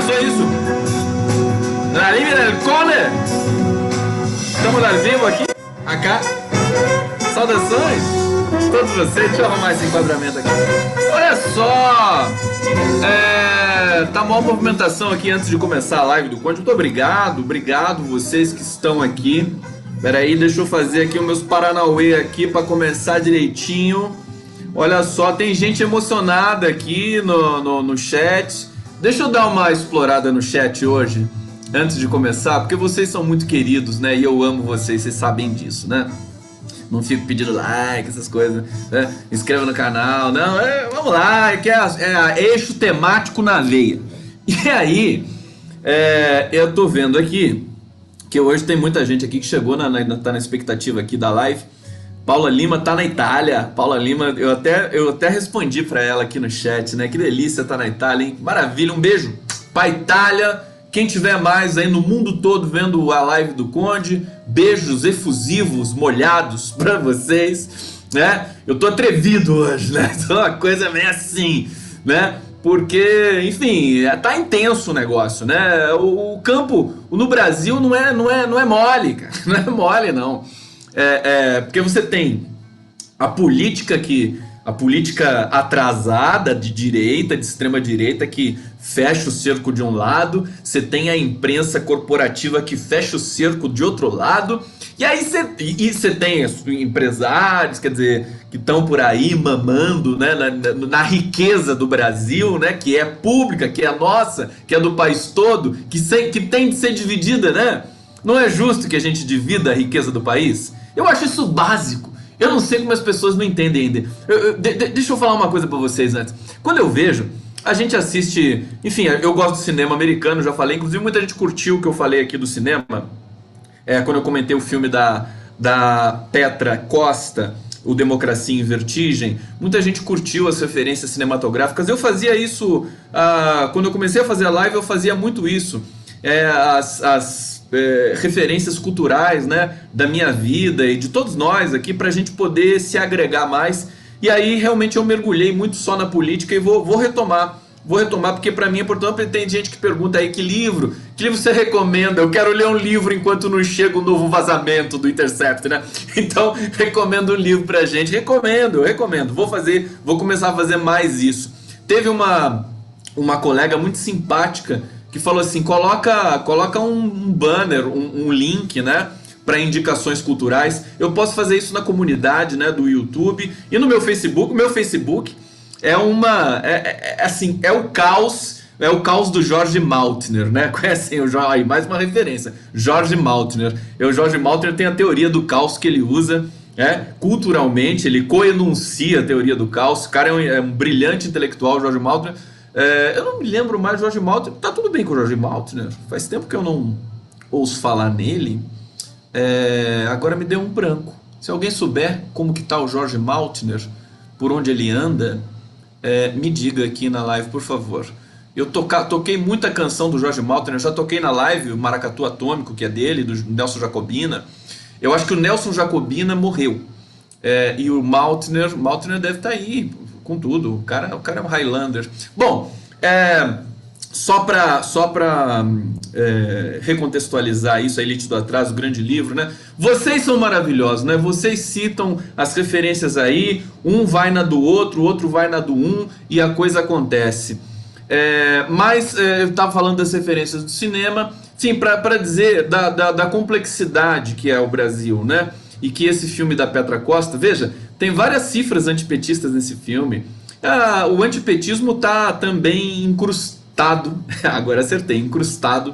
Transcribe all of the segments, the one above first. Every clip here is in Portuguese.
começou isso? Na linha del cone! Estamos ao vivo aqui? Acá? Saudações! Todos vocês, deixa eu arrumar esse enquadramento aqui. Olha só! Tá uma movimentação aqui antes de começar a live do Conde. Muito obrigado vocês que estão aqui. Pera aí, deixa eu fazer aqui os meus paranauê aqui para começar direitinho. Olha só, tem gente emocionada aqui no chat. Deixa eu dar uma explorada no chat hoje, antes de começar, porque vocês são muito queridos, né? E eu amo vocês sabem disso, né? Não fico pedindo like, essas coisas, né? Inscreva no canal, não, vamos lá, que é eixo temático na veia. E aí, eu tô vendo aqui, que hoje tem muita gente aqui que chegou, tá na expectativa aqui da live. Paula Lima tá na Itália. Paula Lima, eu até respondi pra ela aqui no chat, né? Que delícia tá na Itália, hein? Maravilha, um beijo pra Itália. Quem tiver mais aí no mundo todo vendo a live do Conde, beijos efusivos, molhados pra vocês, né? Eu tô atrevido hoje, né? Então uma coisa meio assim, né? Porque, enfim, tá intenso o negócio, né? O campo no Brasil não é mole, cara. Não é mole, não. Porque você tem a política atrasada de direita, de extrema direita, que fecha o cerco de um lado, você tem a imprensa corporativa que fecha o cerco de outro lado, e aí você tem empresários, quer dizer, que estão por aí mamando, né, na riqueza do Brasil, né, que é pública, que é nossa, que é do país todo, que tem de ser dividida, né? Não é justo que a gente divida a riqueza do país? Eu acho isso básico. Eu não sei como as pessoas não entendem ainda. Deixa eu falar uma coisa pra vocês antes. Quando eu vejo, a gente assiste... Enfim, eu gosto do cinema americano, já falei. Inclusive, muita gente curtiu o que eu falei aqui do cinema. Quando eu comentei o filme da Petra Costa, o Democracia em Vertigem. Muita gente curtiu as referências cinematográficas. Eu fazia isso... quando eu comecei a fazer a live, eu fazia muito isso. Referências culturais, né, da minha vida e de todos nós aqui, pra gente poder se agregar mais. E aí realmente eu mergulhei muito só na política e vou retomar porque pra mim é importante. Tem gente que pergunta aí que livro você recomenda. Eu quero ler um livro enquanto não chega um novo vazamento do Intercept, né? Então recomendo um livro pra gente. Recomendo. Vou começar a fazer mais isso. Teve uma colega muito simpática que falou assim, coloca um banner, um link, né, para indicações culturais. Eu posso fazer isso na comunidade, né, do YouTube e no meu Facebook. O meu Facebook é o caos do Jorge Maltner, né? Conhecem o Jorge? Aí, mais uma referência, Jorge Maltner. O Jorge Maltner tem a teoria do caos que ele usa, culturalmente, ele coenuncia a teoria do caos. O cara é um brilhante intelectual, Jorge Maltner. Eu não me lembro mais do Jorge Maltner. Tá tudo bem com o Jorge Maltner. Faz tempo que eu não ouço falar nele. Agora me deu um branco. Se alguém souber como que tá o Jorge Maltner, por onde ele anda, me diga aqui na live, por favor. Eu toquei muita canção do Jorge Maltner. Eu já toquei na live o Maracatu Atômico, que é dele, do Nelson Jacobina. Eu acho que o Nelson Jacobina morreu. E o Maltner deve estar aí com tudo. O cara é um Highlander. Bom, só para recontextualizar isso, a Elite do Atraso, o grande livro, né? Vocês são maravilhosos, né? Vocês citam as referências aí, um vai na do outro, o outro vai na do um, e a coisa acontece. Mas eu estava falando das referências do cinema, sim, para dizer da complexidade que é o Brasil, né? E que esse filme da Petra Costa, veja, tem várias cifras antipetistas nesse filme. O antipetismo está também incrustado, agora acertei, incrustado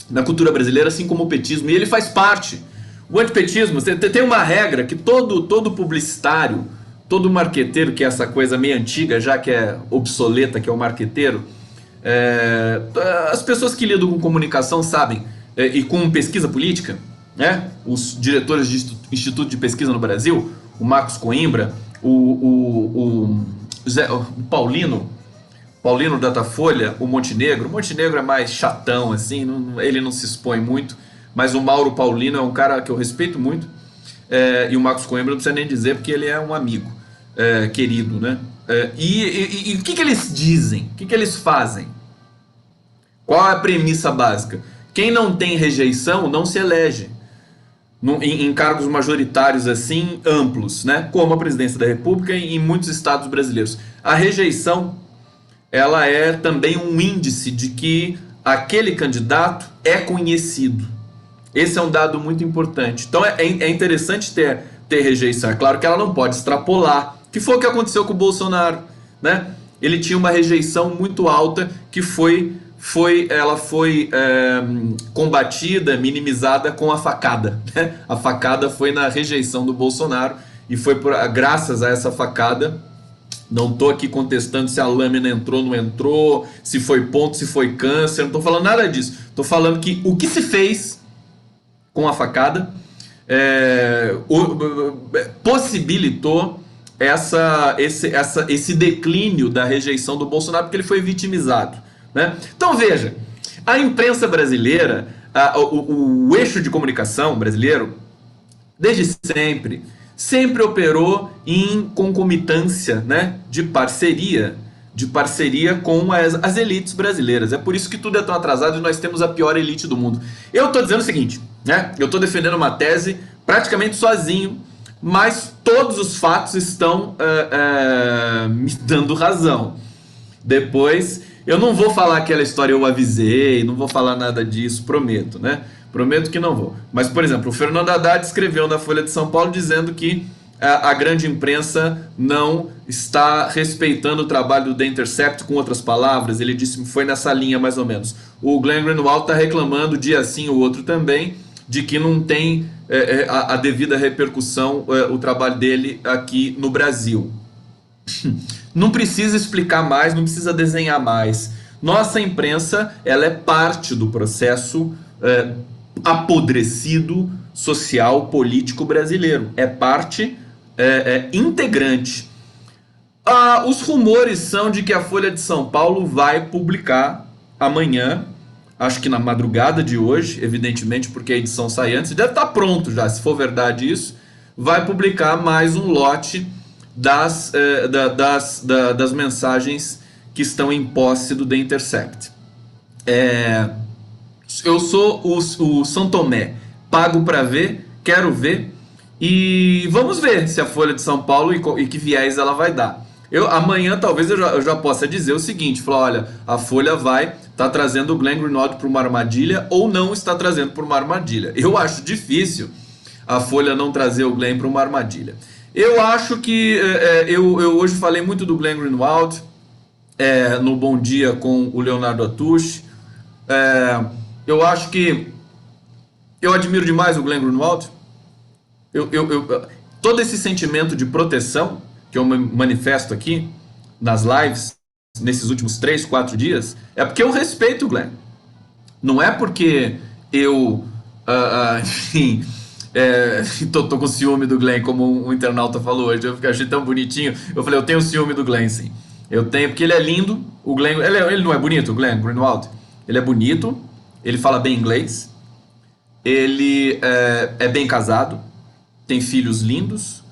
na cultura brasileira, assim como o petismo, e ele faz parte. O antipetismo, tem uma regra que todo publicitário, todo marqueteiro, que é essa coisa meio antiga, já que é obsoleta, que é o marqueteiro, as pessoas que lidam com comunicação sabem, e com pesquisa política, né? Os diretores de Instituto de Pesquisa no Brasil, o Marcos Coimbra, o Paulino Datafolha, o Montenegro é mais chatão, assim, ele não se expõe muito, mas o Mauro Paulino é um cara que eu respeito muito, e o Marcos Coimbra não precisa nem dizer, porque ele é um amigo querido, né? E o que eles dizem? O que eles fazem? Qual é a premissa básica? Quem não tem rejeição não se elege em cargos majoritários assim amplos, né? Como a presidência da República e em muitos estados brasileiros. A rejeição, ela é também um índice de que aquele candidato é conhecido. Esse é um dado muito importante. Então é interessante ter rejeição. É claro que ela não pode extrapolar, que foi o que aconteceu com o Bolsonaro, né? Ele tinha uma rejeição muito alta que ela foi combatida, minimizada com a facada, né? A facada foi na rejeição do Bolsonaro e foi graças a essa facada. Não estou aqui contestando se a lâmina entrou ou não entrou, se foi ponto, se foi câncer, não estou falando nada disso. Estou falando que o que se fez com a facada possibilitou esse declínio da rejeição do Bolsonaro, porque ele foi vitimizado, né? Então veja, a imprensa brasileira, o eixo de comunicação brasileiro, desde sempre operou em concomitância, né, de parceria com as elites brasileiras. É por isso que tudo é tão atrasado e nós temos a pior elite do mundo. Eu estou dizendo o seguinte, né, eu estou defendendo uma tese praticamente sozinho, mas todos os fatos estão me dando razão. Depois, eu não vou falar aquela história eu avisei, não vou falar nada disso, prometo, né? Prometo que não vou. Mas, por exemplo, o Fernando Haddad escreveu na Folha de São Paulo dizendo que a grande imprensa não está respeitando o trabalho do The Intercept, com outras palavras. Ele disse que foi nessa linha mais ou menos. O Glenn Greenwald está reclamando, dia sim ou outro também, de que não tem a devida repercussão o trabalho dele aqui no Brasil. Não precisa explicar mais, não precisa desenhar mais. Nossa imprensa, ela é parte do processo apodrecido social, político brasileiro. É parte integrante. Os rumores são de que a Folha de São Paulo vai publicar amanhã, acho que na madrugada de hoje, evidentemente porque a edição sai antes, deve estar pronto já, se for verdade isso, vai publicar mais um lote das mensagens que estão em posse do The Intercept. Eu sou o São Tomé, pago para ver, quero ver, e vamos ver se a Folha de São Paulo e que viés ela vai dar. Amanhã talvez eu já possa dizer o seguinte, falar, olha, a Folha vai estar trazendo o Glenn Greenwald para uma armadilha ou não está trazendo para uma armadilha. Eu acho difícil a Folha não trazer o Glenn para uma armadilha. Eu acho que eu hoje falei muito do Glenn Greenwald no Bom Dia com o Leonardo Atush. Eu acho que eu admiro demais o Glenn Greenwald. Todo esse sentimento de proteção que eu manifesto aqui nas lives nesses últimos 3, 4 dias é porque eu respeito o Glenn. Não é porque eu enfim, tô com ciúme do Glenn, como um internauta falou hoje. Eu achei tão bonitinho. Eu falei, eu tenho ciúme do Glenn, sim. Eu tenho, porque ele é lindo. O Glenn, ele não é bonito, o Glenn Greenwald? Ele é bonito, ele fala bem inglês, ele é bem casado, tem filhos lindos,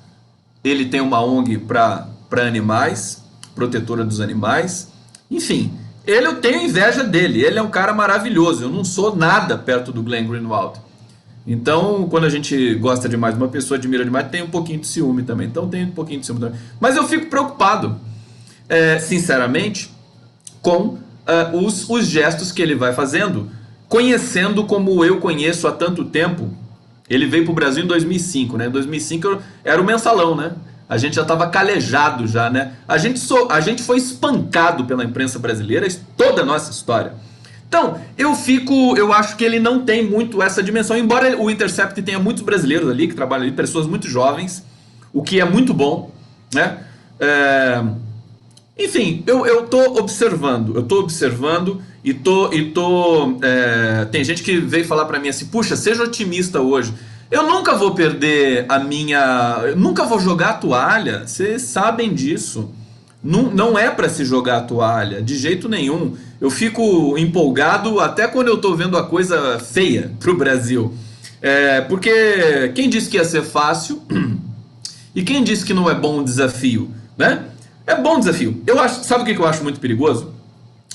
ele tem uma ONG para animais, protetora dos animais. Enfim, eu tenho inveja dele, ele é um cara maravilhoso. Eu não sou nada perto do Glenn Greenwald. Então, quando a gente gosta demais de uma pessoa, admira demais, tem um pouquinho de ciúme também. Então, tem um pouquinho de ciúme também. Mas eu fico preocupado, sinceramente, com os gestos que ele vai fazendo, conhecendo como eu conheço há tanto tempo. Ele veio para o Brasil em 2005, né? Em 2005 era o mensalão, né? A gente já estava calejado já, né? A gente foi espancado pela imprensa brasileira, toda a nossa história. Então, eu acho que ele não tem muito essa dimensão, embora o Intercept tenha muitos brasileiros ali que trabalham ali, pessoas muito jovens, o que é muito bom, né? Enfim, eu tô observando e tem gente que veio falar para mim assim, puxa, seja otimista hoje. Eu nunca vou perder nunca vou jogar a toalha, vocês sabem disso. Não é para se jogar a toalha, de jeito nenhum. Eu fico empolgado até quando eu tô vendo a coisa feia pro Brasil. Porque quem disse que ia ser fácil e quem disse que não é bom o desafio, né? É bom o desafio. Sabe o que eu acho muito perigoso?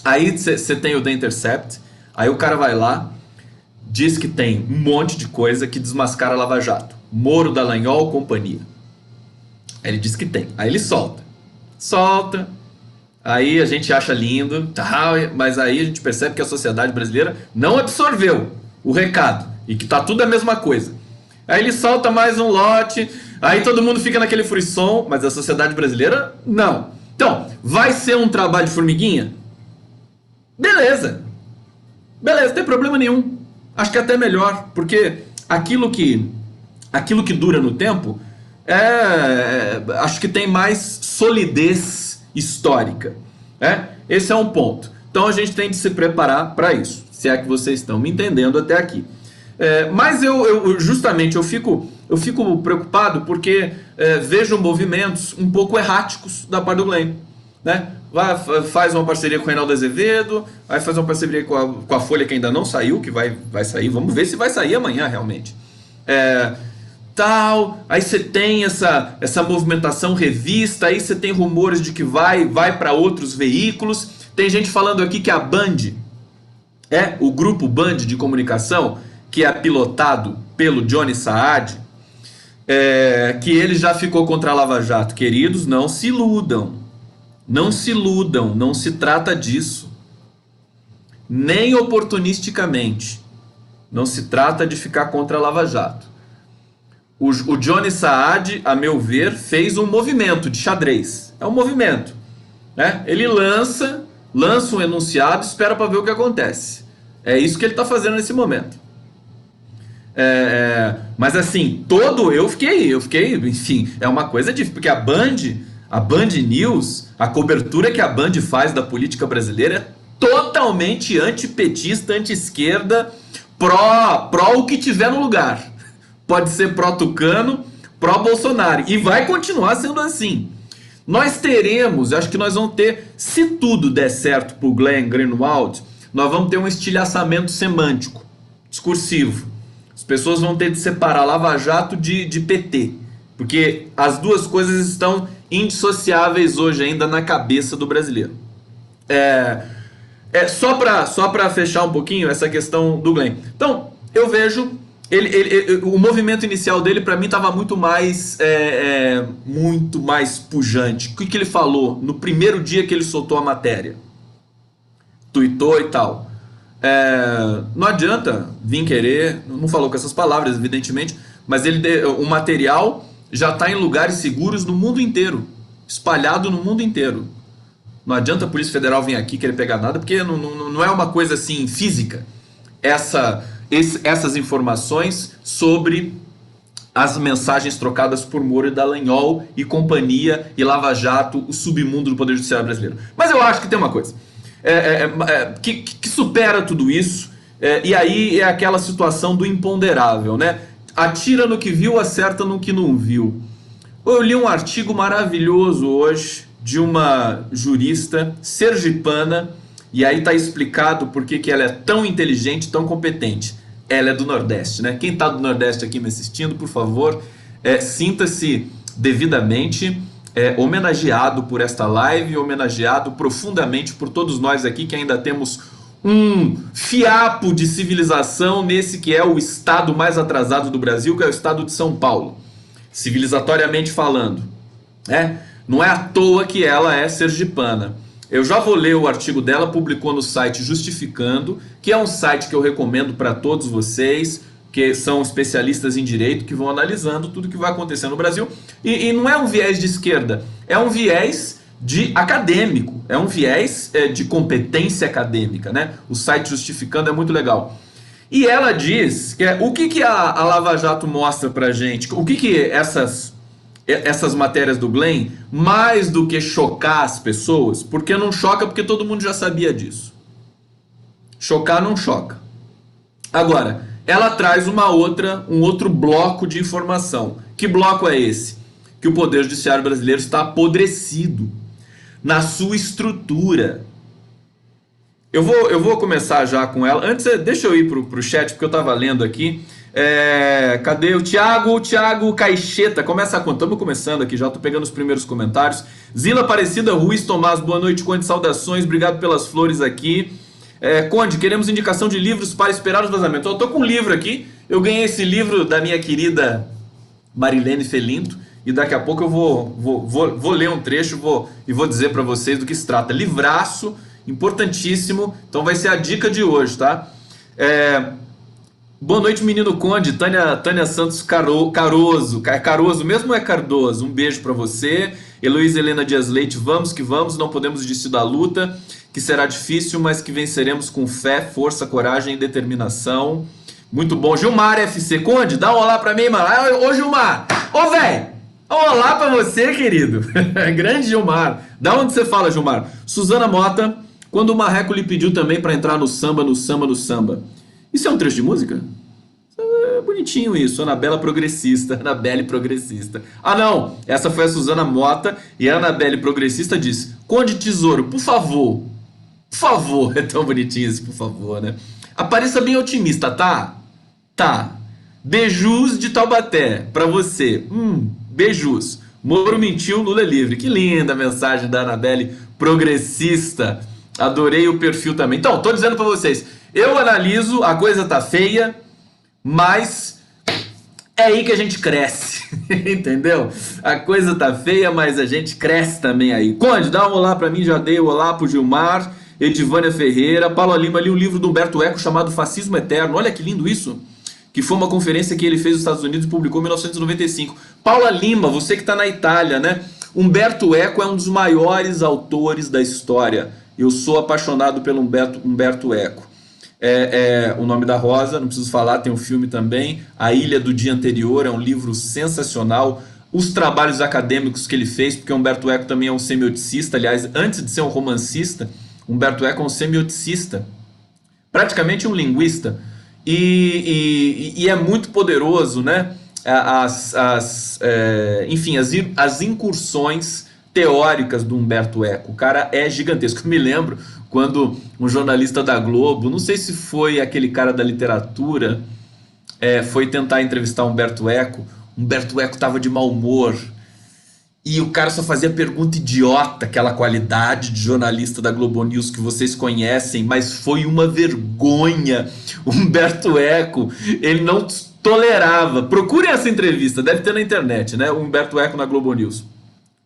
Aí você tem o The Intercept, Aí o cara vai lá, diz que tem um monte de coisa que desmascara a Lava Jato. Moro, Dallagnol, companhia. Aí ele diz que tem. Aí ele solta. Solta. Aí a gente acha lindo, tá, mas aí a gente percebe que a sociedade brasileira não absorveu o recado e que tá tudo a mesma coisa. Aí ele solta mais um lote, aí todo mundo fica naquele frisson, mas a sociedade brasileira não. Então, vai ser um trabalho de formiguinha? Beleza. Beleza, não tem problema nenhum. Acho que é até melhor, porque aquilo que dura no tempo acho que tem mais solidez histórica. Esse é um ponto. Então a gente tem de se preparar para isso, se é que vocês estão me entendendo até aqui. Mas eu justamente eu fico preocupado porque vejo movimentos um pouco erráticos da parte do Glenn, né? Faz uma parceria com o Reinaldo Azevedo, vai fazer uma parceria com a Folha, que ainda não saiu, que vai sair, vamos ver se vai sair amanhã realmente. Aí você tem essa movimentação revista, aí você tem rumores de que vai para outros veículos. Tem gente falando aqui que a Band, o grupo Band de comunicação, que é pilotado pelo Johnny Saad, que ele já ficou contra a Lava Jato. Queridos, não se iludam. Não se iludam, não se trata disso. Nem oportunisticamente. Não se trata de ficar contra a Lava Jato. O Johnny Saad, a meu ver, fez um movimento de xadrez. É um movimento. Ele lança um enunciado, espera para ver o que acontece. É isso que ele está fazendo nesse momento. Mas assim, eu fiquei, enfim, é uma coisa difícil, porque a Band News, a cobertura que a Band faz da política brasileira é totalmente antipetista, anti-esquerda, pró o que tiver no lugar. Pode ser pró-Tucano, pró-Bolsonaro. E vai continuar sendo assim. Nós teremos, acho que nós vamos ter, se tudo der certo pro Glenn Greenwald, nós vamos ter um estilhaçamento semântico, discursivo. As pessoas vão ter de separar Lava Jato de PT. Porque as duas coisas estão indissociáveis hoje ainda na cabeça do brasileiro. Só para fechar um pouquinho essa questão do Glenn. Então, eu vejo... o movimento inicial dele, para mim, estava muito mais pujante. O que ele falou no primeiro dia que ele soltou a matéria? Tuitou e tal. Não adianta vir querer... Não falou com essas palavras, evidentemente, mas o material já está em lugares seguros no mundo inteiro. Espalhado no mundo inteiro. Não adianta a Polícia Federal vir aqui querer pegar nada, porque não é uma coisa assim física. Essas informações sobre as mensagens trocadas por Moro e Dallagnol e companhia e Lava Jato, o submundo do Poder Judiciário brasileiro. Mas eu acho que tem uma coisa que supera tudo isso, e aí é aquela situação do imponderável, né? Atira no que viu, acerta no que não viu. Eu li um artigo maravilhoso hoje de uma jurista sergipana, e aí está explicado por que ela é tão inteligente, tão competente. Ela é do Nordeste, né? Quem está do Nordeste aqui me assistindo, por favor, sinta-se devidamente homenageado por esta live, homenageado profundamente por todos nós aqui que ainda temos um fiapo de civilização nesse que é o estado mais atrasado do Brasil, que é o estado de São Paulo, civilizatoriamente falando. Não é à toa que ela é sergipana. Eu já vou ler o artigo dela, publicou no site Justificando, que é um site que eu recomendo para todos vocês, que são especialistas em direito, que vão analisando tudo que vai acontecer no Brasil. E não é um viés de esquerda, é um viés de acadêmico, é um viés de competência acadêmica, né? O site Justificando é muito legal. E ela diz que o que a Lava Jato mostra pra gente, o que essas matérias do Glenn, mais do que chocar as pessoas, porque não choca, porque todo mundo já sabia disso. Chocar não choca. Agora, ela traz um outro bloco de informação. Que bloco é esse? Que o Poder Judiciário brasileiro está apodrecido na sua estrutura. Eu vou começar já com ela. Antes, deixa eu ir pro chat, porque eu estava lendo aqui. Cadê o Thiago Caixeta? Começa a conta. Estamos começando aqui já, estou pegando os primeiros comentários. Zila Aparecida Ruiz Tomás, boa noite, Conde, saudações, obrigado pelas flores aqui. Conde, queremos indicação de livros para esperar os vazamentos. Eu tô com um livro aqui. Eu ganhei esse livro da minha querida Marilene Felinto. E daqui a pouco eu vou ler um trecho e vou dizer para vocês do que se trata. Livraço, importantíssimo. Então vai ser a dica de hoje, tá? Boa noite, menino Conde. Tânia Santos Caroso. Caroso mesmo ou é Cardoso? Um beijo para você. Heloísa Helena Dias Leite. Vamos que vamos. Não podemos desistir da luta, que será difícil, mas que venceremos com fé, força, coragem e determinação. Muito bom. Gilmar FC. Conde, dá um olá pra mim, mano. Ô, Gilmar. Ô, velho. Um olá pra você, querido. Grande Gilmar. Da onde você fala, Gilmar? Suzana Mota. Quando o Marreco lhe pediu também pra entrar no samba, no samba, no samba. Isso é um trecho de música? É bonitinho isso. Anabela Progressista. Anabelle Progressista. Ah, não. Essa foi a Suzana Mota. E a Anabelle Progressista disse: Conde Tesouro, por favor. Por favor. É tão bonitinho esse, por favor, né? Apareça bem otimista, tá? Tá. Beijos de Taubaté. Pra você. Beijos. Moro mentiu, Lula é livre. Que linda a mensagem da Anabelle Progressista. Adorei o perfil também. Então, tô dizendo pra vocês. Eu analiso, a coisa tá feia, mas é aí que a gente cresce, entendeu? A coisa tá feia, mas a gente cresce também aí. Conde, dá um olá pra mim, já dei um olá pro Gilmar, Edivânia Ferreira, Paulo Lima, li um livro do Humberto Eco chamado Fascismo Eterno. Olha que lindo isso, que foi uma conferência que ele fez nos Estados Unidos e publicou em 1995. Paula Lima, você que tá na Itália, né? Humberto Eco é um dos maiores autores da história. Eu sou apaixonado pelo Humberto Eco. O Nome da Rosa, não preciso falar, tem um filme também. A Ilha do Dia Anterior é um livro sensacional. Os trabalhos acadêmicos que ele fez, porque Humberto Eco também é um semioticista. Aliás, antes de ser um romancista, Humberto Eco é um semioticista, praticamente um linguista. E é muito poderoso, né? Enfim, as incursões teóricas do Humberto Eco. O cara é gigantesco. Eu me lembro quando um jornalista da Globo, não sei se foi aquele cara da literatura, foi tentar entrevistar Humberto Eco. Humberto Eco estava de mau humor e o cara só fazia pergunta idiota, aquela qualidade de jornalista da Globo News que vocês conhecem, mas foi uma vergonha. Humberto Eco, ele não tolerava. Procurem essa entrevista, deve ter na internet, né? O Humberto Eco na Globo News.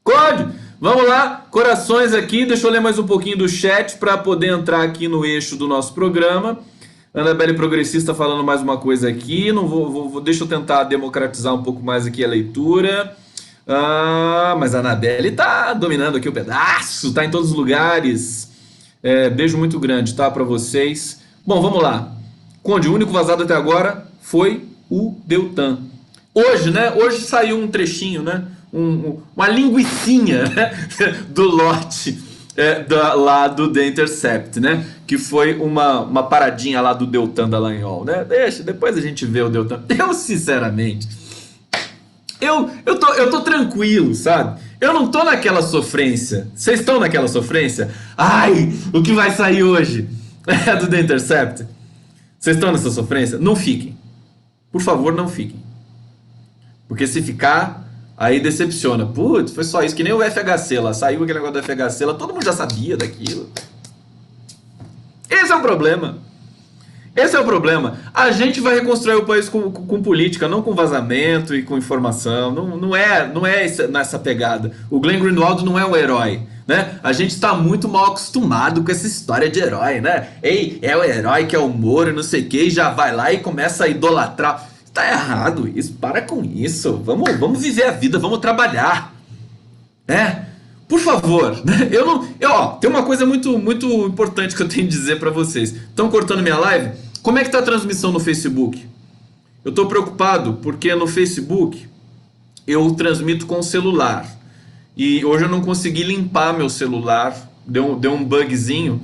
Code, vamos lá, corações aqui, deixa eu ler mais um pouquinho do chat para poder entrar aqui no eixo do nosso programa. Anabelle Progressista falando mais uma coisa aqui, deixa eu tentar democratizar um pouco mais aqui a leitura. Mas a Anabelle tá dominando aqui o pedaço, tá em todos os lugares. Beijo muito grande, tá, para vocês. Bom, vamos lá. Conde, o único vazado até agora foi o Deltan. Hoje, né, hoje saiu um trechinho, né? Uma linguicinha, né, do lote lá do The Intercept, né? Que foi uma paradinha lá do Deltan Dallagnol, né? Depois a gente vê o Deltan. Eu, sinceramente, eu tô tranquilo, sabe? Eu não tô naquela sofrência. Vocês estão naquela sofrência? Ai, o que vai sair hoje? Do The Intercept? Vocês estão nessa sofrência? Não fiquem. Por favor, não fiquem. Porque se ficar, aí decepciona. Putz, foi só isso. Que nem o FHC lá. Saiu aquele negócio do FHC lá. Todo mundo já sabia daquilo. Esse é o problema. Esse é o problema. A gente vai reconstruir o país com política, não com vazamento e com informação. Não é nessa pegada. O Glenn Greenwald não é um herói, né? A gente está muito mal acostumado com essa história de herói, né? Ei, é o herói que é o Moro, não sei o que, e já vai lá e começa a idolatrar. Tá errado isso, para com isso. Vamos viver a vida, vamos trabalhar. Por favor, né? Tem uma coisa muito, muito importante que eu tenho que dizer para vocês. Estão cortando minha live? Como é que tá a transmissão no Facebook? Eu tô preocupado porque no Facebook eu transmito com o celular. E hoje eu não consegui limpar meu celular, deu um bugzinho.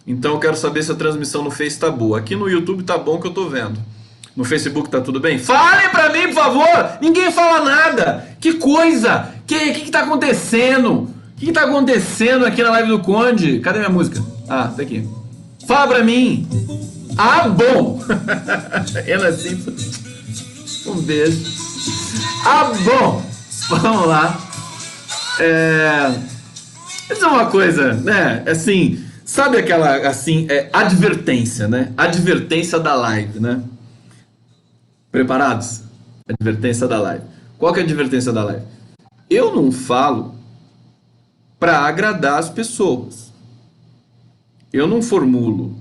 Então eu quero saber se a transmissão no Face tá boa. Aqui no YouTube tá bom que eu tô vendo. No Facebook tá tudo bem? Falem pra mim, por favor! Ninguém fala nada! Que coisa! Que tá acontecendo? O que tá acontecendo aqui na live do Conde? Cadê minha música? Ah, tá aqui. Fala pra mim! Ah, bom! Ela assim. Um beijo. Ah, bom! Vamos lá. Isso é uma coisa, né? Assim, Sabe aquela, assim, advertência, né? Advertência da live, né? Preparados? Advertência da live. Qual que é a advertência da live? Eu não falo para agradar as pessoas. Eu não formulo,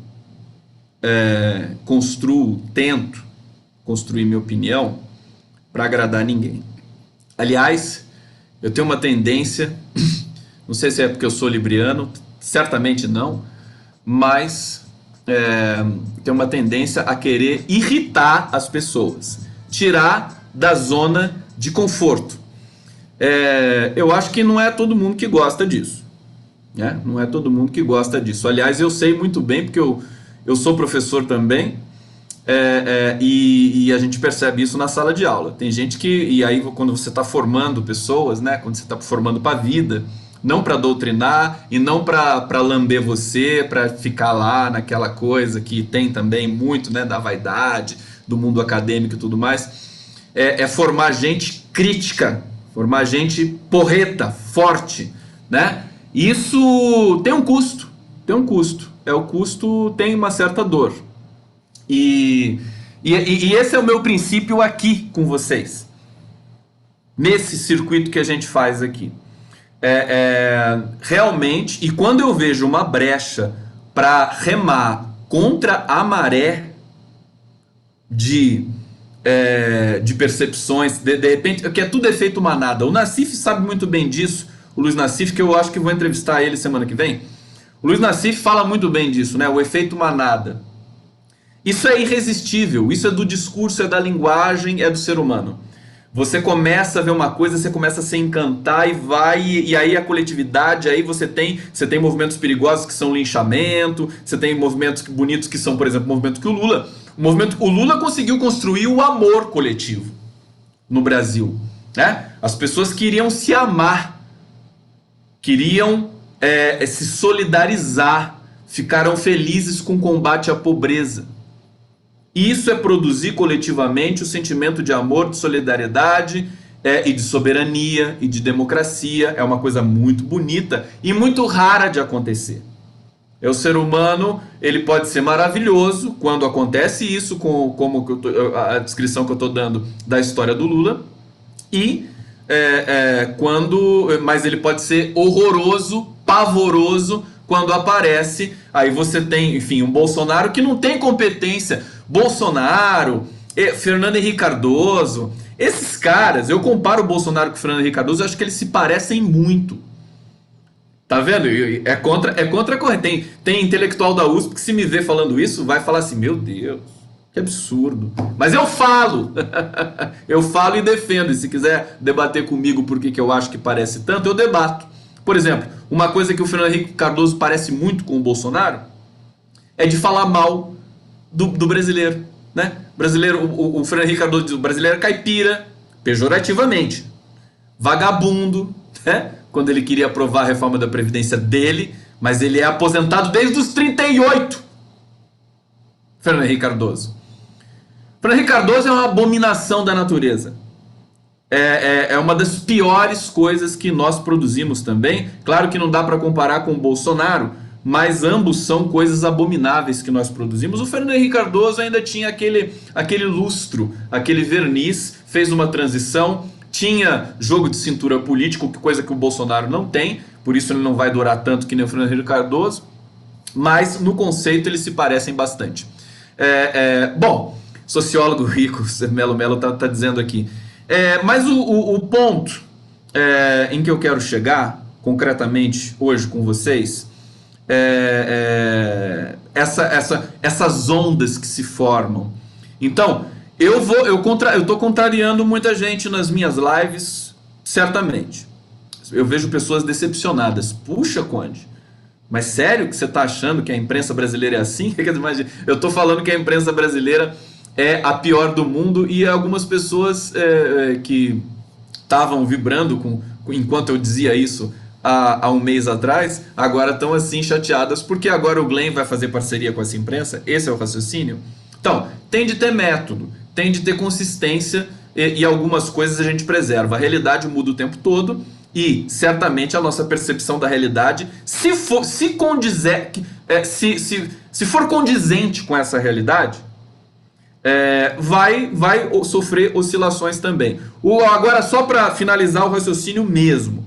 construo, tento construir minha opinião para agradar ninguém. Aliás, eu tenho uma tendência, não sei se é porque eu sou libriano, certamente não, mas tenho uma tendência a querer irritar as pessoas, tirar da zona de conforto. Eu acho que não é todo mundo que gosta disso, né? Não é todo mundo que gosta disso. Aliás, eu sei muito bem, porque eu sou professor também, e a gente percebe isso na sala de aula. Tem gente que, e aí quando você está formando pessoas, né? Quando você está formando para a vida, não para doutrinar e não para lamber você, para ficar lá naquela coisa que tem também muito, né, da vaidade, do mundo acadêmico e tudo mais, formar gente crítica, formar gente porreta, forte, né? Isso tem um custo, tem um custo. O custo tem uma certa dor. E esse é o meu princípio aqui com vocês, nesse circuito que a gente faz aqui. Realmente, e quando eu vejo uma brecha para remar contra a maré de percepções, de repente, que é tudo efeito manada. O Nassif sabe muito bem disso, o Luiz Nassif, que eu acho que vou entrevistar ele semana que vem. O Luiz Nassif fala muito bem disso, né? O efeito manada. Isso é irresistível, isso é do discurso, é da linguagem, é do ser humano. Você começa a ver uma coisa, você começa a se encantar e vai, e aí a coletividade, aí você tem movimentos perigosos que são linchamento, você tem movimentos bonitos que são, por exemplo, o movimento que o Lula conseguiu construir o amor coletivo no Brasil, né? As pessoas queriam se amar, queriam se solidarizar, ficaram felizes com o combate à pobreza. Isso é produzir coletivamente o sentimento de amor, de solidariedade, e de soberania e de democracia. É uma coisa muito bonita e muito rara de acontecer. O ser humano, ele pode ser maravilhoso quando acontece isso, como a descrição que eu estou dando da história do Lula, mas ele pode ser horroroso, pavoroso quando aparece. Aí você tem, enfim, um Bolsonaro que não tem competência. Bolsonaro, Fernando Henrique Cardoso, esses caras, eu comparo o Bolsonaro com o Fernando Henrique Cardoso, eu acho que eles se parecem muito. Tá vendo? É contra a corrente. Tem intelectual da USP que, se me ver falando isso, vai falar assim: meu Deus, que absurdo. Mas eu falo, eu falo e defendo. E se quiser debater comigo por que eu acho que parece tanto, eu debato. Por exemplo, uma coisa que o Fernando Henrique Cardoso parece muito com o Bolsonaro é de falar mal do brasileiro, né? Brasileiro, o Fernando Henrique Cardoso diz: o brasileiro é caipira, pejorativamente, vagabundo, né? Quando ele queria aprovar a reforma da Previdência dele, mas ele é aposentado desde os 38. Fernando Henrique Cardoso. Fernando Henrique Cardoso é uma abominação da natureza. É uma das piores coisas que nós produzimos também. Claro que não dá para comparar com o Bolsonaro, mas ambos são coisas abomináveis que nós produzimos. O Fernando Henrique Cardoso ainda tinha aquele lustro, aquele verniz, fez uma transição, tinha jogo de cintura político, coisa que o Bolsonaro não tem, por isso ele não vai durar tanto que nem o Fernando Henrique Cardoso, mas no conceito eles se parecem bastante. Bom, sociólogo rico, Melo tá dizendo aqui. Mas o ponto em que eu quero chegar, concretamente, hoje com vocês, essas ondas que se formam. Então, eu estou contrariando muita gente nas minhas lives, certamente. Eu vejo pessoas decepcionadas. Puxa, Conde, mas sério que você está achando que a imprensa brasileira é assim? Eu estou falando que a imprensa brasileira é a pior do mundo, e algumas pessoas que estavam vibrando enquanto eu dizia isso há um mês atrás, agora estão assim chateadas porque agora o Glenn vai fazer parceria com essa imprensa. Esse é o raciocínio. Então, tem de ter método, tem de ter consistência, e algumas coisas a gente preserva. A realidade muda o tempo todo, E certamente a nossa percepção da realidade, se for condizente com essa realidade, vai sofrer oscilações também. Agora, só para finalizar o raciocínio mesmo.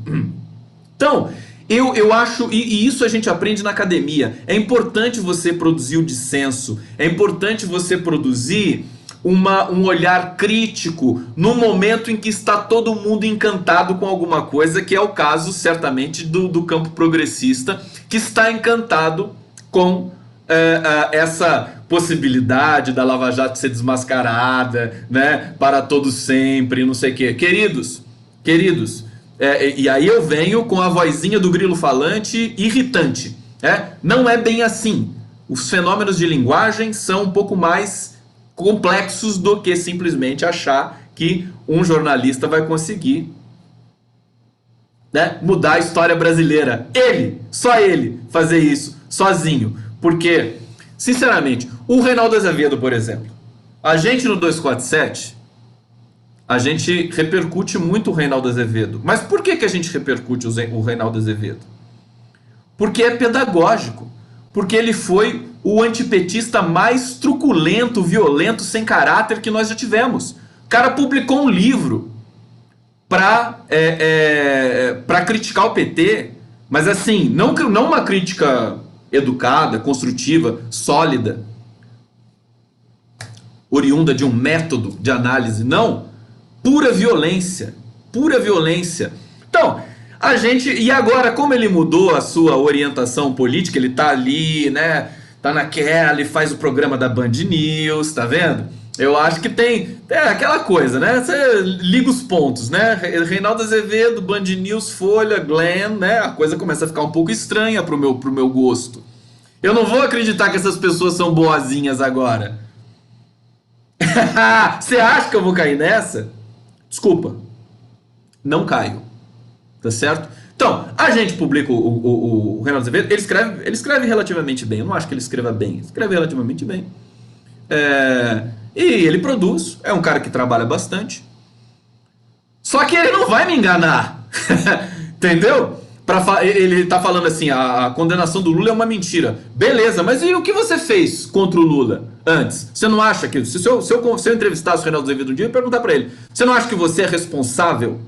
Então, eu acho, e isso a gente aprende na academia, é importante você produzir o dissenso, é importante você produzir um olhar crítico no momento em que está todo mundo encantado com alguma coisa, que é o caso, certamente, do campo progressista, que está encantado com essa possibilidade da Lava Jato ser desmascarada, né, para todos sempre, não sei o quê. Queridos, e aí eu venho com a vozinha do grilo falante irritante. Não é bem assim. Os fenômenos de linguagem são um pouco mais complexos do que simplesmente achar que um jornalista vai conseguir, né, mudar a história brasileira. Só ele, fazer isso sozinho. Porque, sinceramente, o Reinaldo Azevedo, por exemplo, a gente no 247, a gente repercute muito o Reinaldo Azevedo. Mas por que a gente repercute o Reinaldo Azevedo? Porque é pedagógico. Porque ele foi o antipetista mais truculento, violento, sem caráter que nós já tivemos. O cara publicou um livro para criticar o PT, mas assim, não uma crítica educada, construtiva, sólida, oriunda de um método de análise, não. Pura violência. Então, a gente... E agora, como ele mudou a sua orientação política, ele tá ali, né? Tá naquela, ele faz o programa da Band News, tá vendo? Eu acho que tem aquela coisa, né? Você liga os pontos, né? Reinaldo Azevedo, Band News, Folha, Glenn, né? A coisa começa a ficar um pouco estranha pro meu gosto. Eu não vou acreditar que essas pessoas são boazinhas agora. Você acha que eu vou cair nessa? Desculpa, não caio, tá certo? Então, a gente publica o Reinaldo Azevedo, ele escreve relativamente bem, eu não acho que ele escreva bem, ele escreve relativamente bem. E ele produz, é um cara que trabalha bastante, só que ele não vai me enganar, entendeu? Ele tá falando assim, a condenação do Lula é uma mentira. Beleza, mas e o que você fez contra o Lula antes? Você não acha que... Se eu entrevistasse o Reinaldo Azevedo um dia, eu ia perguntar pra ele, você não acha que você é responsável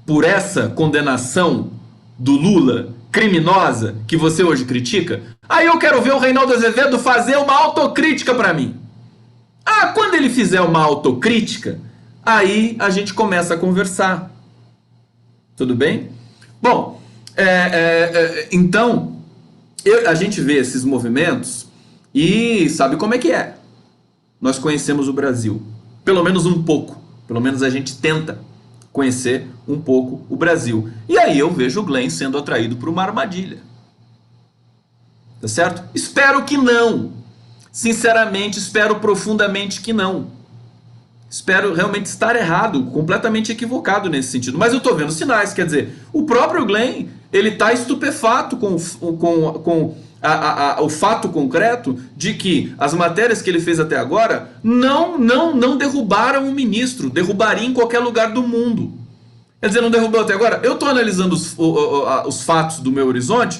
por essa condenação do Lula criminosa que você hoje critica? Aí eu quero ver o Reinaldo Azevedo fazer uma autocrítica pra mim. Quando ele fizer uma autocrítica, aí a gente começa a conversar. Tudo bem? Bom... então, a gente vê esses movimentos e sabe como é que é. Nós conhecemos o Brasil, pelo menos um pouco. Pelo menos a gente tenta conhecer um pouco o Brasil. E aí eu vejo o Glenn sendo atraído por uma armadilha. Tá certo? Espero que não. Sinceramente, espero profundamente que não. Espero realmente estar errado, completamente equivocado nesse sentido. Mas eu tô vendo sinais, quer dizer, o próprio Glenn, ele tá estupefato com o fato concreto de que as matérias que ele fez até agora não derrubaram o ministro, derrubariam em qualquer lugar do mundo. Quer dizer, não derrubou até agora? Eu tô analisando os fatos do meu horizonte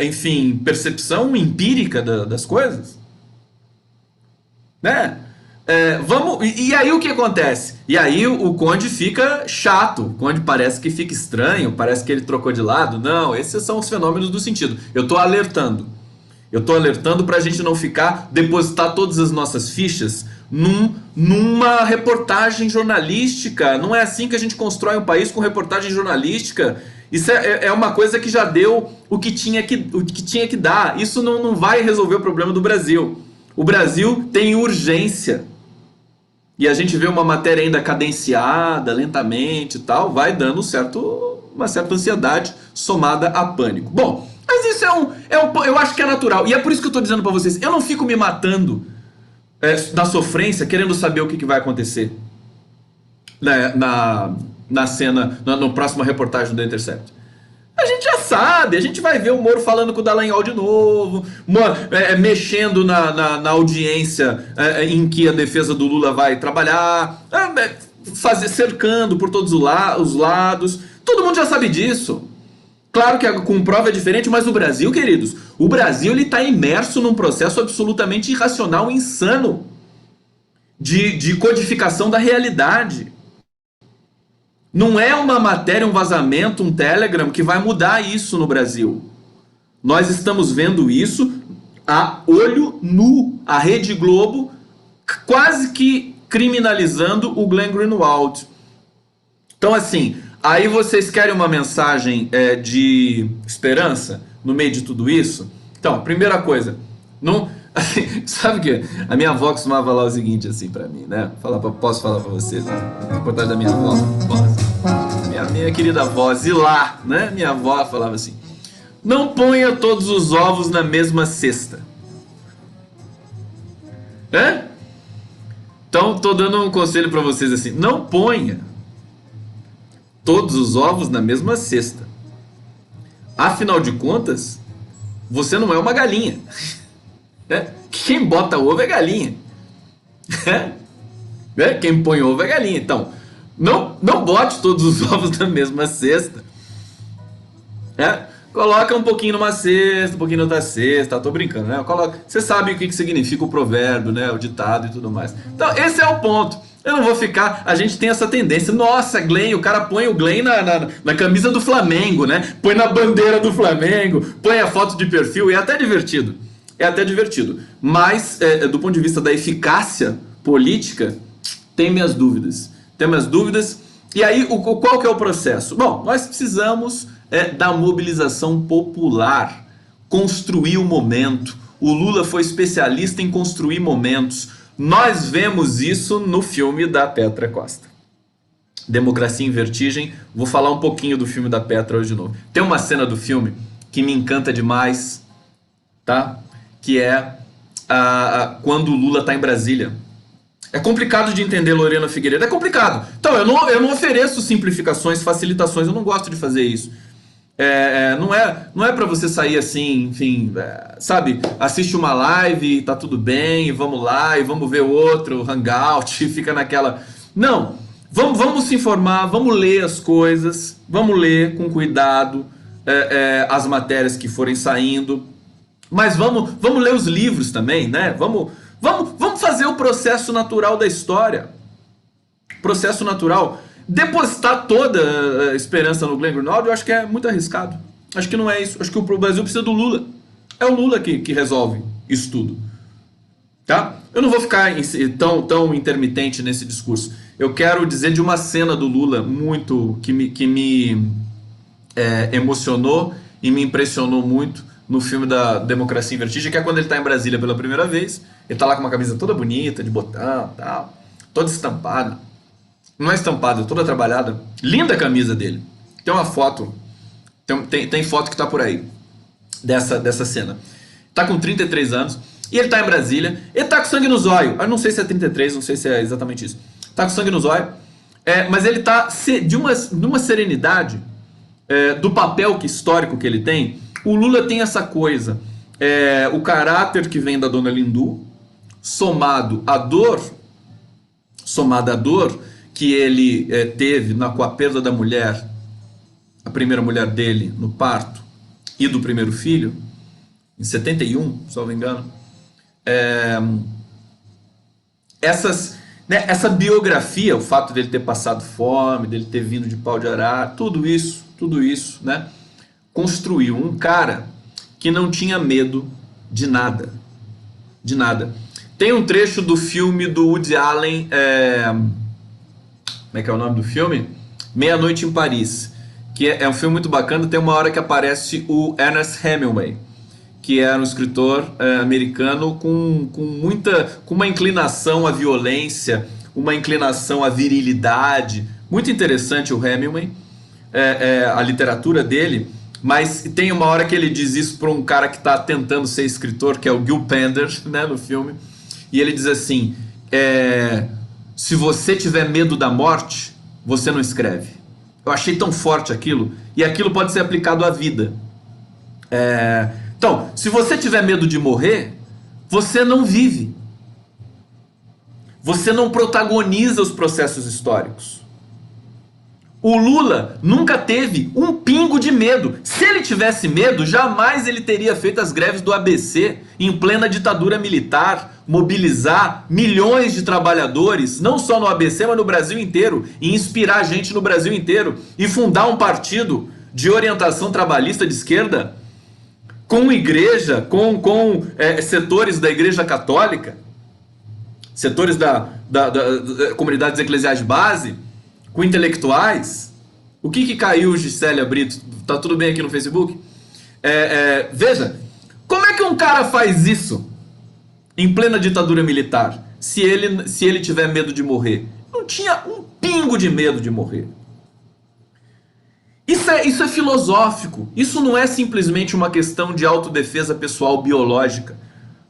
enfim, percepção empírica das coisas. Né? E aí o que acontece? E aí o Conde fica chato, o Conde parece que fica estranho, parece que ele trocou de lado. Não, esses são os fenômenos do sentido. Eu tô alertando pra gente não depositar todas as nossas fichas numa reportagem jornalística. Não é assim que a gente constrói um país, com reportagem jornalística. Isso é uma coisa que já deu o que tinha que dar. Isso não vai resolver o problema do Brasil. O Brasil tem urgência. E a gente vê uma matéria ainda cadenciada, lentamente e tal, vai dando uma certa ansiedade somada a pânico. Bom, mas isso eu acho que é natural. E é por isso que eu estou dizendo para vocês, eu não fico me matando na sofrência, querendo saber o que vai acontecer na cena, na próxima reportagem do The Intercept. A gente já sabe, a gente vai ver o Moro falando com o Dallagnol de novo, mexendo na audiência em que a defesa do Lula vai trabalhar. cercando por todos os lados. Todo mundo já sabe disso. Claro que com prova é diferente, mas o Brasil, queridos, o Brasil ele está imerso num processo absolutamente irracional, insano de codificação da realidade. Não é uma matéria, um vazamento, um Telegram que vai mudar isso no Brasil. Nós estamos vendo isso a olho nu. A Rede Globo quase que criminalizando o Glenn Greenwald. Então, assim, aí vocês querem uma mensagem de esperança no meio de tudo isso? Então, primeira coisa, não, assim, sabe que a minha avó costumava falar o seguinte assim pra mim, né? Posso falar pra vocês, né? A reportagem da minha avó. Minha querida avó, Zilá, né? Minha avó falava assim: não ponha todos os ovos na mesma cesta. Então, tô dando um conselho pra vocês assim: não ponha todos os ovos na mesma cesta. Afinal de contas, você não é uma galinha. Quem bota ovo é galinha. Quem põe ovo é galinha. Então, não bote todos os ovos na mesma cesta. Coloca um pouquinho numa cesta, um pouquinho noutra cesta. Tô brincando, né? Você sabe o que significa o provérbio, né? O ditado e tudo mais. Então, esse é o ponto. Eu não vou ficar... A gente tem essa tendência. Nossa, Glenn, o cara põe o Glenn na camisa do Flamengo, né? Põe na bandeira do Flamengo, põe a foto de perfil. É até divertido. Mas, do ponto de vista da eficácia política, tem minhas dúvidas. E aí, qual que é o processo? Bom, nós precisamos da mobilização popular. Construir o momento. O Lula foi especialista em construir momentos. Nós vemos isso no filme da Petra Costa. Democracia em Vertigem. Vou falar um pouquinho do filme da Petra hoje de novo. Tem uma cena do filme que me encanta demais, tá? Que é quando o Lula está em Brasília. É complicado de entender, Lorena Figueiredo. É complicado. Então, eu não ofereço simplificações, facilitações. Eu não gosto de fazer isso. Não é para você sair assim, enfim, sabe? Assiste uma live e tá tudo bem, e vamos lá, e vamos ver outro hangout, e fica naquela... Não, vamos se informar, vamos ler as coisas, vamos ler com cuidado as matérias que forem saindo, mas vamos ler os livros também, né? Vamos fazer o processo natural da história. Processo natural. Depositar toda a esperança no Glenn Greenwald, eu acho que é muito arriscado. Acho que não é isso. Acho que o Brasil precisa do Lula. É o Lula que resolve isso tudo. Tá? Eu não vou ficar tão intermitente nesse discurso. Eu quero dizer de uma cena do Lula muito que me emocionou e me impressionou muito no filme da Democracia em Vertigem, que é quando ele está em Brasília pela primeira vez. Ele está lá com uma camisa toda bonita, de botão, tal, toda estampada. Não é estampada, é toda trabalhada. Linda a camisa dele. Tem uma foto. Tem foto que tá por aí. Dessa cena. Tá com 33 anos. E ele tá em Brasília. Ele tá com sangue no zóio. Eu não sei se é 33, não sei se é exatamente isso. Tá com sangue no zóio. Mas ele tá de uma serenidade do papel histórico que ele tem. O Lula tem essa coisa. O caráter que vem da dona Lindu, somado à dor que ele teve com a perda da mulher, a primeira mulher dele no parto, e do primeiro filho, em 71, se não me engano. Essa biografia, o fato dele ter passado fome, dele ter vindo de pau de arara, tudo isso, né, construiu um cara que não tinha medo de nada. Tem um trecho do filme do Woody Allen, como é que é o nome do filme? Meia-Noite em Paris, que é um filme muito bacana. Tem uma hora que aparece o Ernest Hemingway, que era um escritor americano com uma inclinação à violência, uma inclinação à virilidade. Muito interessante o Hemingway, a literatura dele. Mas tem uma hora que ele diz isso para um cara que está tentando ser escritor, que é o Gil Pender, né, no filme. E ele diz assim: se você tiver medo da morte, você não escreve. Eu achei tão forte aquilo. E aquilo pode ser aplicado à vida. Então, se você tiver medo de morrer, você não vive. Você não protagoniza os processos históricos. O Lula nunca teve um pingo de medo. Se ele tivesse medo, jamais ele teria feito as greves do ABC em plena ditadura militar, mobilizar milhões de trabalhadores, não só no ABC, mas no Brasil inteiro, e inspirar gente no Brasil inteiro, e fundar um partido de orientação trabalhista de esquerda, com igreja, com setores da Igreja Católica, setores da comunidades eclesiais de base, com intelectuais. O que caiu, Gisélia Brito? Tá tudo bem aqui no Facebook? Veja, como é que um cara faz isso em plena ditadura militar, se ele tiver medo de morrer? Não tinha um pingo de medo de morrer. Isso é filosófico. Isso não é simplesmente uma questão de autodefesa pessoal biológica.